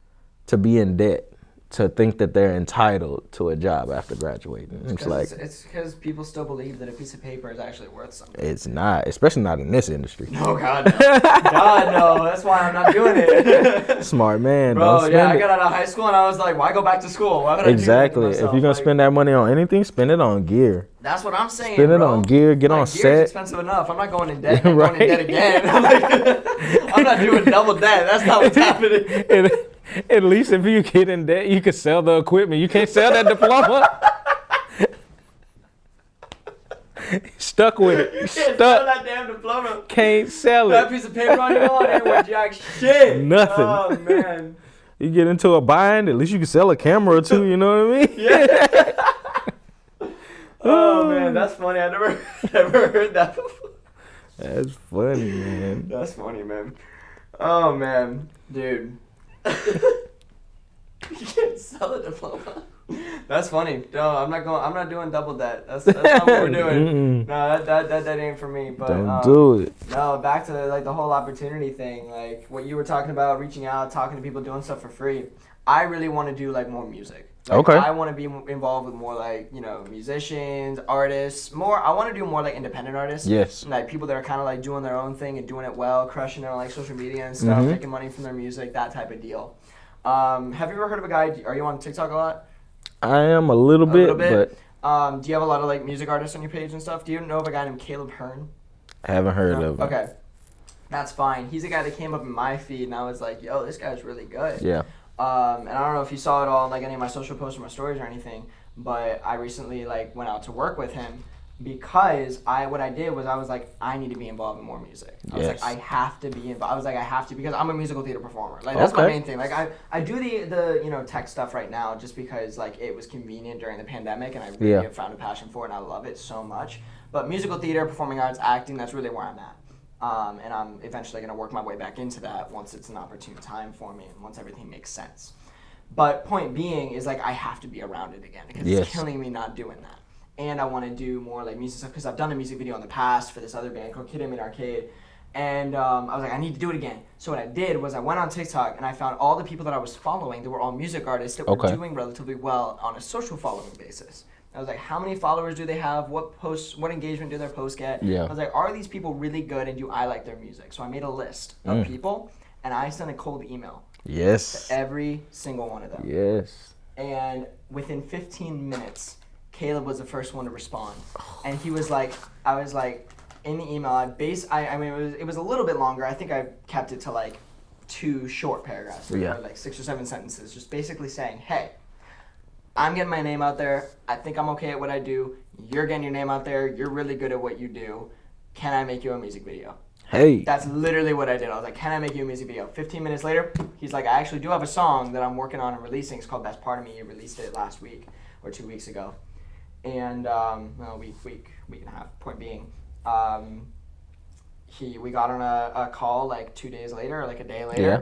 to be in debt to think that they're entitled to a job after graduating. It's like it's because people still believe that a piece of paper is actually worth something. it's not, especially not in this industry. No, God, no. God, no. That's why I'm not doing it. Smart man, Bro, don't yeah, spend I it. got out of high school and I was like, why go back to school? Why would I Exactly. do that to If myself? you're gonna spend that money on anything, spend it on gear. That's what I'm saying. Spend it bro. on gear, get like, on gear's set. expensive enough. I'm not going in debt. I'm Right. going in debt again. I'm not doing double debt. That's not what's happening. And at least if you get in debt, you can sell the equipment. You can't sell that diploma. Stuck with it. You can't Stuck. sell that damn diploma. Can't sell That it. piece of paper on your lawn ain't worth jack shit. Nothing. Oh, man. You get into a bind, at least you can sell a camera or two, you know what I mean? Yeah. Oh, man. That's funny. I never heard that before. That's funny, man. That's funny, man. Oh, man. Dude. You can't sell a diploma. That's funny. No, I'm not doing double debt. That's not what we're doing. No, that ain't for me. But Don't do it. no, back to like the whole opportunity thing, like what you were talking about, reaching out, talking to people, doing stuff for free. I really want to do like more music. Like, Okay. I want to be involved with more like, you know, musicians, artists, more. I want to do more like independent artists. Yes. Like people that are kind of like doing their own thing and doing it well, crushing it on like social media and stuff, making money from their music, that type of deal. Have you ever heard of a guy? Are you on TikTok a lot? I am a little bit, but Do you have a lot of like music artists on your page and stuff? Do you know of a guy named Caleb Hearn? I haven't heard of it. Okay, that's fine. He's a guy that came up in my feed, and I was like, "Yo, this guy's really good." Yeah. And I don't know if you saw it all in like any of my social posts or my stories or anything, but I recently like went out to work with him because what I did was I was like, I need to be involved in more music. I was like, I have to be involved. I was like, I have to because I'm a musical theater performer. Like that's my main thing. Like I do the you know tech stuff right now just because like it was convenient during the pandemic and I really have found a passion for it and I love it so much. But musical theater, performing arts, acting, that's really where I'm at. And I'm eventually going to work my way back into that once it's an opportune time for me and once everything makes sense. But point being is like I have to be around it again because it's killing me not doing that. And I want to do more like music stuff because I've done a music video in the past for this other band called Kid Aim Arcade. And I was like, I need to do it again. So what I did was I went on TikTok and I found all the people that I was following that were all music artists that were doing relatively well on a social following basis. I was like, how many followers do they have? What posts, what engagement do their posts get? Yeah. I was like, are these people really good and do I like their music? So I made a list of people and I sent a cold email Yes. to every single one of them. Yes. And within 15 minutes, Caleb was the first one to respond. And he was like, I was like, in the email, I mean, it was a little bit longer. I think I kept it to like 2 short paragraphs. Like 6 or 7 sentences, just basically saying, hey, I'm getting my name out there. I think I'm okay at what I do. You're getting your name out there. You're really good at what you do. Can I make you a music video? Hey. That's literally what I did. I was like, can I make you a music video? 15 minutes later, he's like, I actually do have a song that I'm working on and releasing. It's called Best Part of Me. You released it last week or 2 weeks ago. And, week and a half, point being, we got on a call like 2 days later, or like a day later. Yeah.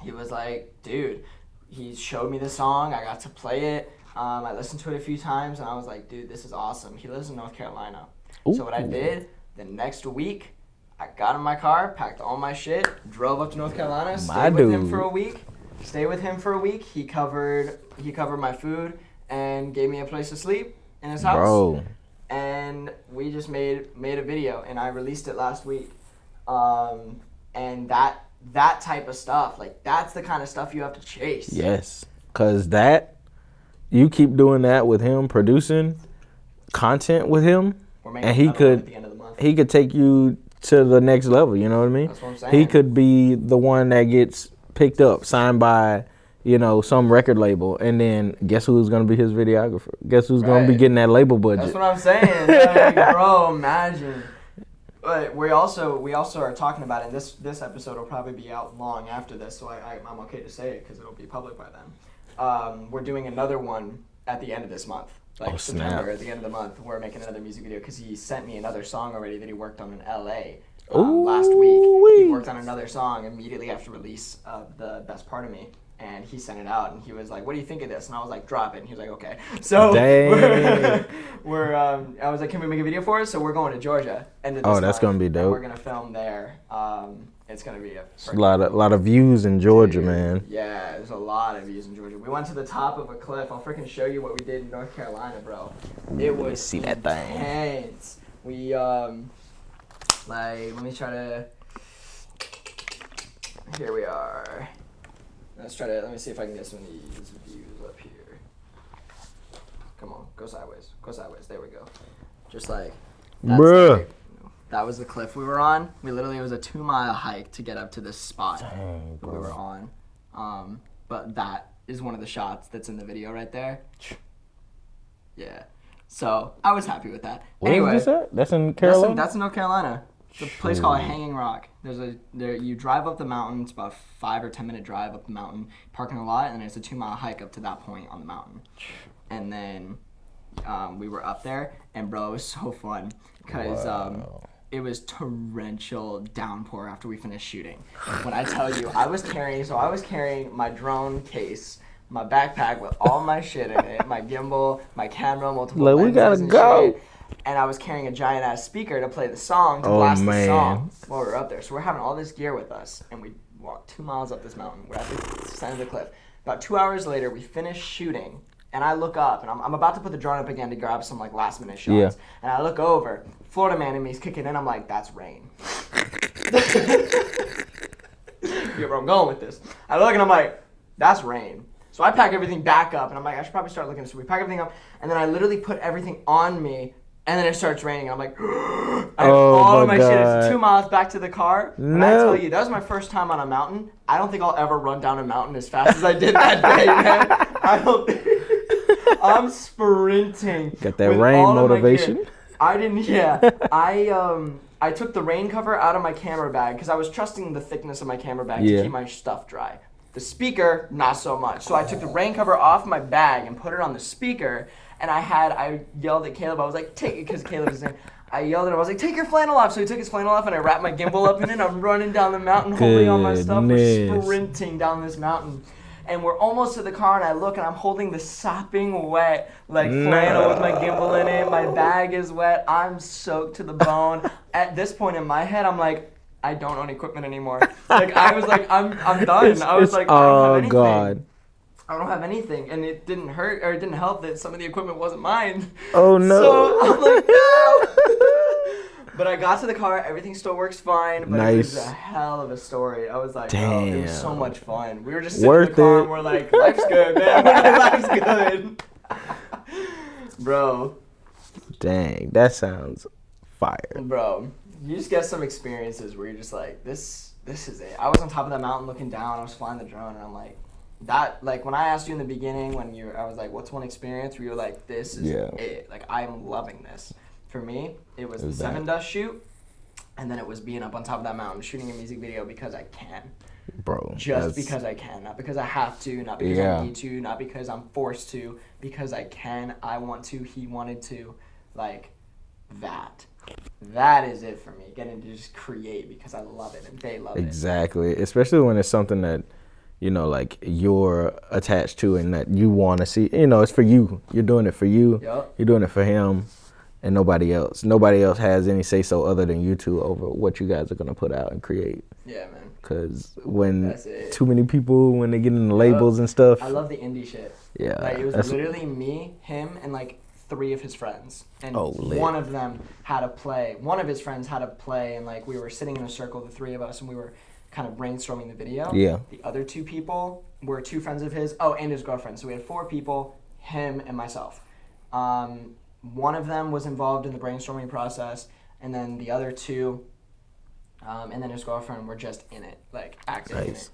He was like, dude, he showed me the song. I got to play it. I listened to it a few times, and I was like, dude, this is awesome. He lives in North Carolina. Ooh. So what I did, the next week, I got in my car, packed all my shit, drove up to North Carolina, stayed with him for a week. He covered my food and gave me a place to sleep in his house. Bro. And we just made a video, and I released it last week. And that type of stuff, like that's the kind of stuff you have to chase. Yes, because you keep doing that with him, producing content with him, and he could take you to the next level. You know what I mean? That's what I'm saying. He could be the one that gets picked up, signed by, you know, some record label, and then guess who's gonna be his videographer? Guess who's gonna be getting that label budget? That's what I'm saying, like, bro. Imagine. But we also are talking about it, and this episode will probably be out long after this, so I'm okay to say it because it'll be public by then. We're doing another one at the end of this month, like September, at the end of the month. We're making another music video because he sent me another song already that he worked on in LA last week. He worked on another song immediately after release of the Best Part of Me. And he sent it out, and he was like, "What do you think of this?" And I was like, "Drop it." And he was like, "Okay." So I was like, "Can we make a video for it?" So we're going to Georgia end of this month, that's gonna be dope. And we're gonna film there. It's gonna be a lot of views in Georgia, man. Yeah, there's a lot of views in Georgia. We went to the top of a cliff. I'll freaking show you what we did in North Carolina, bro. It was see that thing. intense. We let me try to. Here we are. Let me see if I can get some of these views up here. Come on, go sideways. Go sideways. There we go. Just like. Bruh. That was the cliff we were on. It was a 2-mile hike to get up to this spot Dang, that we were on. But that is one of the shots that's in the video right there. Yeah. So I was happy with that. Where is this at? That's in Carolina? That's in North Carolina. It's a place called Hanging Rock. You drive up the mountain. It's about a 5 or 10 minute drive up the mountain, parking a lot, and then it's a 2-mile hike up to that point on the mountain. And then we were up there, and bro, it was so fun because it was torrential downpour after we finished shooting. When I tell you, I was carrying my drone case, my backpack with all my shit in it, my gimbal, my camera, multiple lenses, we gotta go. Shit. And I was carrying a giant ass speaker to play the song, to blast the song while we were up there. So we're having all this gear with us, and we walked 2 miles up this mountain. We're at the center of the cliff. About 2 hours later, we finished shooting. And I look up, and I'm about to put the drone up again to grab some like last minute shots. Yeah. And I look over, Florida man in me's kicking in. I'm like, that's rain. Yeah, where I'm going with this. I look and I'm like, that's rain. So I pack everything back up, and I'm like, I should probably start looking. So we pack everything up, and then I literally put everything on me, and then it starts raining. And I'm like, I have all of my shit. It's 2 miles back to the car. And I tell you, that was my first time on a mountain. I don't think I'll ever run down a mountain as fast as I did that day, man. I don't think. I'm sprinting. Got that rain motivation? I took the rain cover out of my camera bag because I was trusting the thickness of my camera bag to keep my stuff dry. The speaker, not so much. So I took the rain cover off my bag and put it on the speaker, and I yelled at Caleb. I was like, take it, because Caleb was there. I yelled at him. I was like, take your flannel off. So he took his flannel off, and I wrapped my gimbal up in it. I'm running down the mountain, holding all my stuff. We're sprinting down this mountain. And we're almost to the car, and I look, and I'm holding the sopping wet, flannel with my gimbal in it. My bag is wet. I'm soaked to the bone. At this point in my head, I'm like, I don't own equipment anymore. I was like, I'm done. I was like, I don't have anything. God. I don't have anything. And it didn't hurt, or it didn't help that some of the equipment wasn't mine. Oh, no. So I'm like, no. But I got to the car, everything still works fine, but it was a hell of a story. I was like, oh, it was so much fun. We were just sitting in the car and we're like, life's good, man. Life's good. Bro. Dang, that sounds fire. Bro, you just get some experiences where you're just like, this is it. I was on top of that mountain looking down, I was flying the drone, and I'm like, when I asked you in the beginning I was like, what's one experience where you're like, this is it. Like, I'm loving this. For me, it was the Seven Dust shoot, and then it was being up on top of that mountain shooting a music video because I can. Bro. Just because I can. Not because I have to, not because I need to, not because I'm forced to, because I can, I want to, he wanted to. Like, that. That is it for me. Getting to just create because I love it and they love it. Exactly. Especially when it's something that, like you're attached to and that you want to see. It's for you. You're doing it for you. Yep. You're doing it for him. And nobody else. Nobody else has any say so other than you two over what you guys are gonna put out and create. Yeah, man. Because when too many people, when they get in the labels and stuff. I love the indie shit. Yeah. Like, it was literally me, him, and like 3 of his friends. And one of them had to play. One of his friends had to play, and like we were sitting in a circle, the 3 of us, and we were kind of brainstorming the video. Yeah. The other 2 people were 2 friends of his. Oh, and his girlfriend. So we had 4 people, him and myself. One of them was involved in the brainstorming process, and then the other 2, and then his girlfriend were just in it, like acting in it.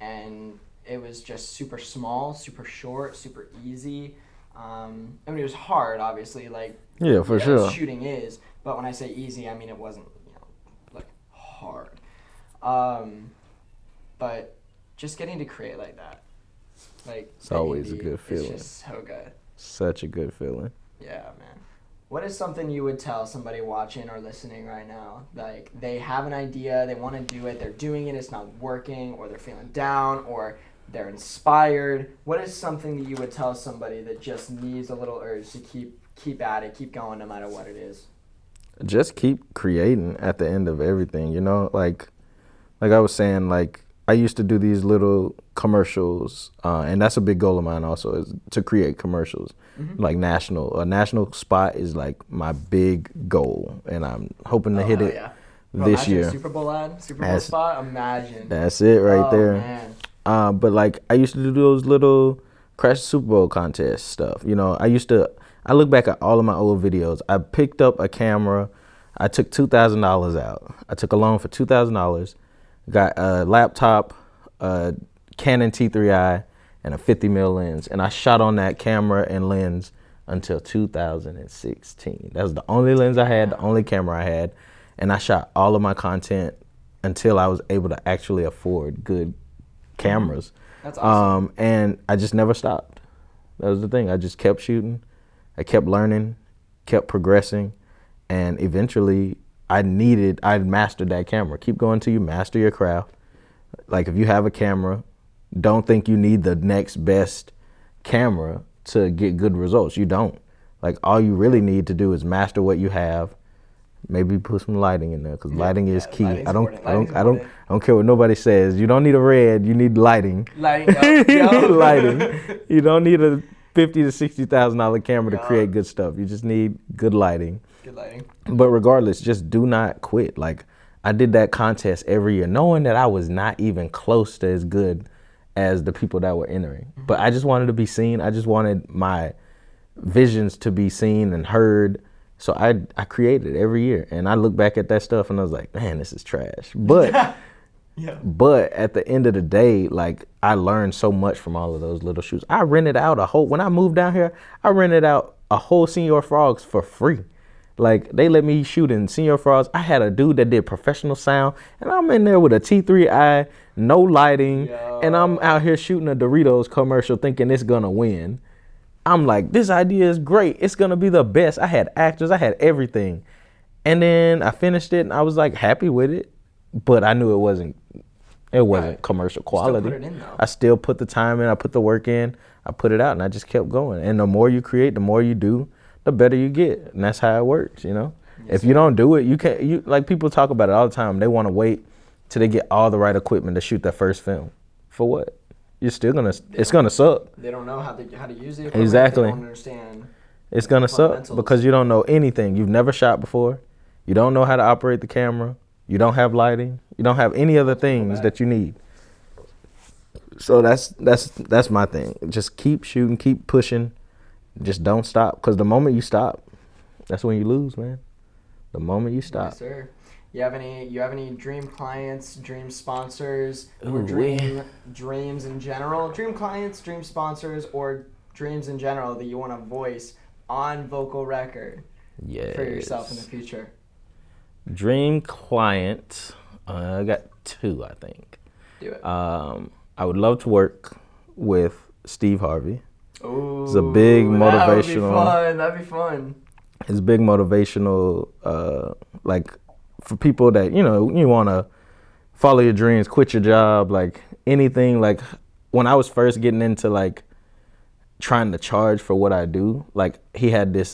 And it was just super small, super short, super easy. I mean, it was hard, obviously, like for sure. Shooting is, but when I say easy, I mean it wasn't, like hard. But just getting to create like that, like it's always a good feeling. It's just so good. Such a good feeling. Yeah, man. What is something you would tell somebody watching or listening right now? Like, they have an idea, they want to do it, they're doing it, it's not working, or they're feeling down, or they're inspired. What is something that you would tell somebody that just needs a little urge to keep at it, keep going no matter what it is? Just keep creating at the end of everything, like like I was saying, like I used to do these little commercials, and that's a big goal of mine also, is to create commercials. Like a national spot is like my big goal, and I'm hoping to hit it this year. Super Bowl ad, Super Bowl spot. Imagine. That's it right there. Man. But like I used to do those little Crash Super Bowl contest stuff. You know, I look back at all of my old videos. I picked up a camera. I took $2,000 out. I took a loan for $2,000, got a laptop, a Canon T3i, and a 50mm lens. And I shot on that camera and lens until 2016. That was the only lens I had, the only camera I had. And I shot all of my content until I was able to actually afford good cameras. That's awesome. And I just never stopped. That was the thing. I just kept shooting. I kept learning, kept progressing. And eventually I mastered that camera. Keep going till you master your craft. Like if you have a camera, don't think you need the next best camera to get good results. You don't. Like all you really need to do is master what you have. Maybe put some lighting in there, because lighting is key. I don't care what nobody says. You don't need a red. You need lighting. Lighting. You don't need a $50,000 to $60,000 camera to create good stuff. You just need good lighting. Good lighting. But regardless, just do not quit. Like I did that contest every year, knowing that I was not even close to as good as the people that were entering. But I just wanted to be seen. I just wanted my visions to be seen and heard. So I created every year, and I look back at that stuff and I was like, man, this is trash. But but at the end of the day, like I learned so much from all of those little shoots. I rented out when I moved down here, I rented out a whole Senior Frogs for free. Like they let me shoot in Senior Frogs. I had a dude that did professional sound, and I'm in there with a T3i, no lighting, and I'm out here shooting a Doritos commercial thinking it's gonna win. I'm like, this idea is great. It's gonna be the best. I had actors, I had everything. And then I finished it and I was like happy with it, but I knew it wasn't commercial quality. I still put the time in, I put the work in, I put it out, and I just kept going. And the more you create, the more you do, the better you get. And that's how it works, you know? If you don't do it, you can't, like people talk about it all the time. They wanna wait till they get all the right equipment to shoot their first film. For what? You're still it's gonna suck. They don't know how to use it. Exactly. They don't understand. It's gonna suck because you don't know anything. You've never shot before. You don't know how to operate the camera. You don't have lighting. You don't have any other things that you need. So that's my thing. Just keep shooting, keep pushing. Just don't stop, because the moment you stop, that's when you lose, man. The moment you stop. Yes, sir. You have any dream clients, dream sponsors, or dreams in general? Dream clients, dream sponsors, or dreams in general that you want to voice on vocal record for yourself in the future? Dream client, I got two, I think. Do it. I would love to work with Steve Harvey. Ooh, it's a big motivational. That'd be fun. It's big motivational, like, for people that, you know, you want to follow your dreams, quit your job, like anything. Like when I was first getting into like trying to charge for what I do, like he had this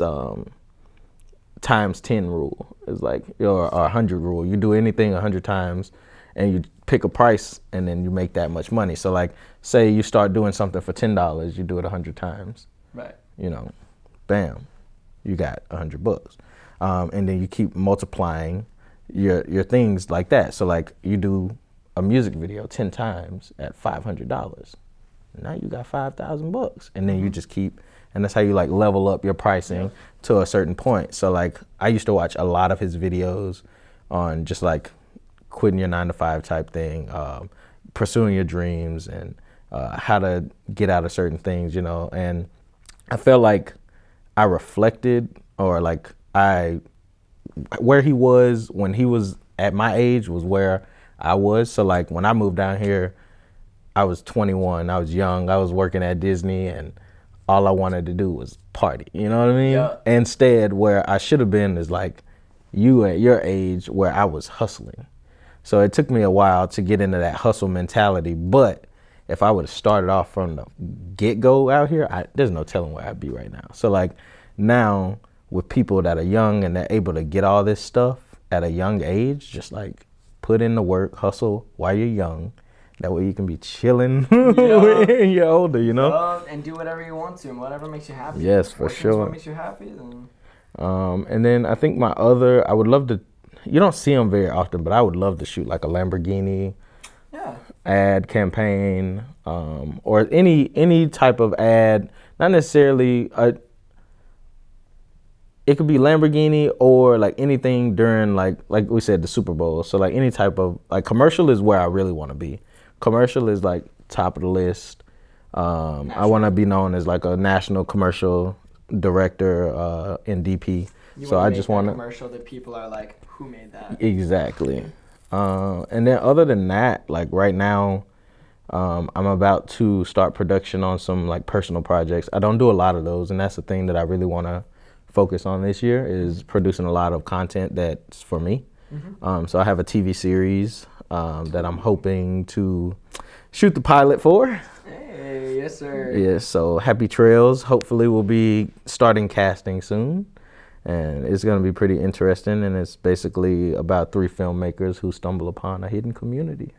times 10 rule. It's like, or 100 rule. You do anything 100 times and you pick a price and then you make that much money. So like, say you start doing something for $10, you do it 100 times. Right. You know, bam, you got $100. And then you keep multiplying your things like that. So like you do a music video 10 times at $500. Now you got $5,000, and then you just keep, and that's how you like level up your pricing to a certain point. So like I used to watch a lot of his videos on just like quitting your 9-to-5 type thing, pursuing your dreams, and how to get out of certain things, you know. And I felt like I reflected, or like where he was when he was at my age was where I was. So like when I moved down here, I was 21, I was young, I was working at Disney, and all I wanted to do was party, you know what I mean? Yeah. Instead, where I should have been is like you at your age, where I was hustling. So it took me a while to get into that hustle mentality, but if I would have started off from the get-go out here, there's no telling where I'd be right now. So like now, with people that are young and they're able to get all this stuff at a young age, just like put in the work, hustle while you're young. That way you can be chilling when you're older, you know? And do whatever you want to, and whatever makes you happy. Yes, for Working sure. is what makes you happy, then. And then I think I would love to, you don't see them very often, but I would love to shoot like a Lamborghini ad campaign, or any type of ad, not necessarily it could be Lamborghini or like anything during like we said, the Super Bowl. So like any type of like commercial is where I really want to be. Commercial is like top of the list. I want to be known as like a national commercial director in DP. So I just want to commercial that people are like, who made that? Exactly. And then other than that, like right now, I'm about to start production on some like personal projects. I don't do a lot of those, and that's the thing that I really want to focus on this year is producing a lot of content that's for me. So I have a TV series that I'm hoping to shoot the pilot for. Hey, yes sir. Yeah, so Happy Trails. Hopefully we'll be starting casting soon. And it's going to be pretty interesting, and it's basically about 3 filmmakers who stumble upon a hidden community.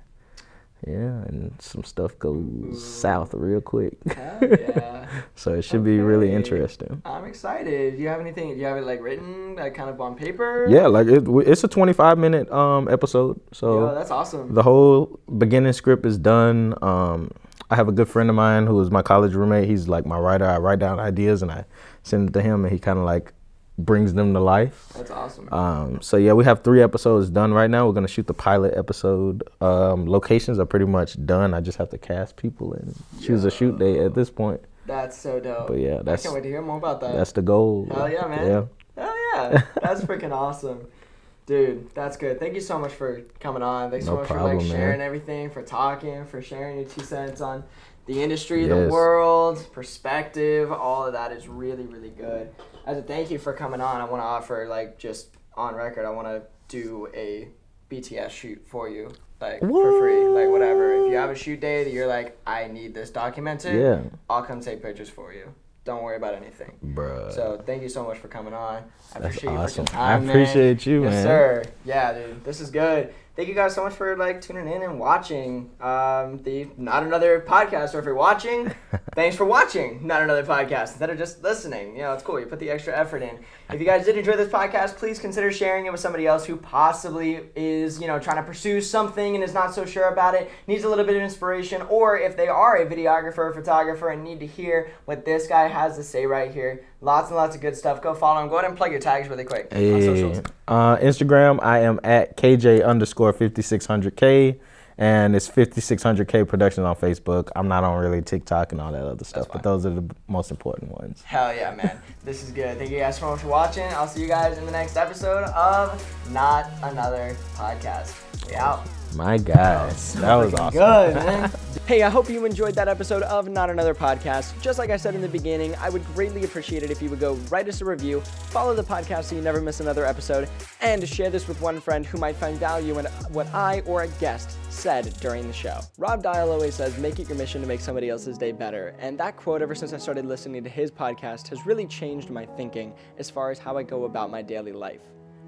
Yeah, and some stuff goes south real quick. Hell yeah. So it should be really interesting. I'm excited. Do you have anything? Do you have it like written, like kind of on paper? Yeah, like it's a 25-minute episode. So that's awesome. The whole beginning script is done. I have a good friend of mine who is my college roommate. He's like my writer. I write down ideas and I send it to him, and he kind of like brings them to life. That's awesome. So yeah, we have 3 episodes done right now. We're gonna shoot the pilot episode. Locations are pretty much done. I just have to cast people and choose a shoot date at this point. That's so dope. But yeah, I can't wait to hear more about that. That's the goal. Hell yeah, man. Yeah. Hell yeah. That's freaking awesome. Dude, that's good. Thank you so much for coming on. Thanks so much for like sharing everything, for talking, for sharing your 2 cents on the industry, the world, perspective. All of that is really, really good. As a thank you for coming on, I want to offer, like, just on record, I want to do a BTS shoot for you, like, for free, like, whatever. If you have a shoot day that you're like, I need this documented, I'll come take pictures for you. Don't worry about anything. Bruh. So thank you so much for coming on. I appreciate you for your time, I appreciate you, man. Yes, sir. Yeah, dude. This is good. Thank you guys so much for like tuning in and watching the Not Another Podcast. Or if you're watching, thanks for watching Not Another Podcast instead of just listening. You know, it's cool. You put the extra effort in. If you guys did enjoy this podcast, please consider sharing it with somebody else who possibly is, you know, trying to pursue something and is not so sure about it, needs a little bit of inspiration, or if they are a videographer or photographer and need to hear what this guy has to say right here. Lots and lots of good stuff. Go follow him. Go ahead and plug your tags really quick on socials. Instagram, I am at KJ_5600K, and it's 5600K Productions on Facebook. I'm not on really TikTok and all that other stuff, but those are the most important ones. Hell yeah, man. This is good. Thank you guys so much for watching. I'll see you guys in the next episode of Not Another Podcast. We out. My God, that was awesome. Good, man. Hey, I hope you enjoyed that episode of Not Another Podcast. Just like I said in the beginning, I would greatly appreciate it if you would go write us a review, follow the podcast so you never miss another episode, and share this with one friend who might find value in what I or a guest said during the show. Rob Dial always says, make it your mission to make somebody else's day better. And that quote, ever since I started listening to his podcast, has really changed my thinking as far as how I go about my daily life.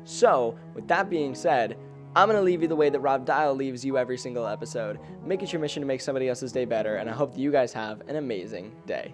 So, with that being said, I'm going to leave you the way that Rob Dial leaves you every single episode. Make it your mission to make somebody else's day better, and I hope that you guys have an amazing day.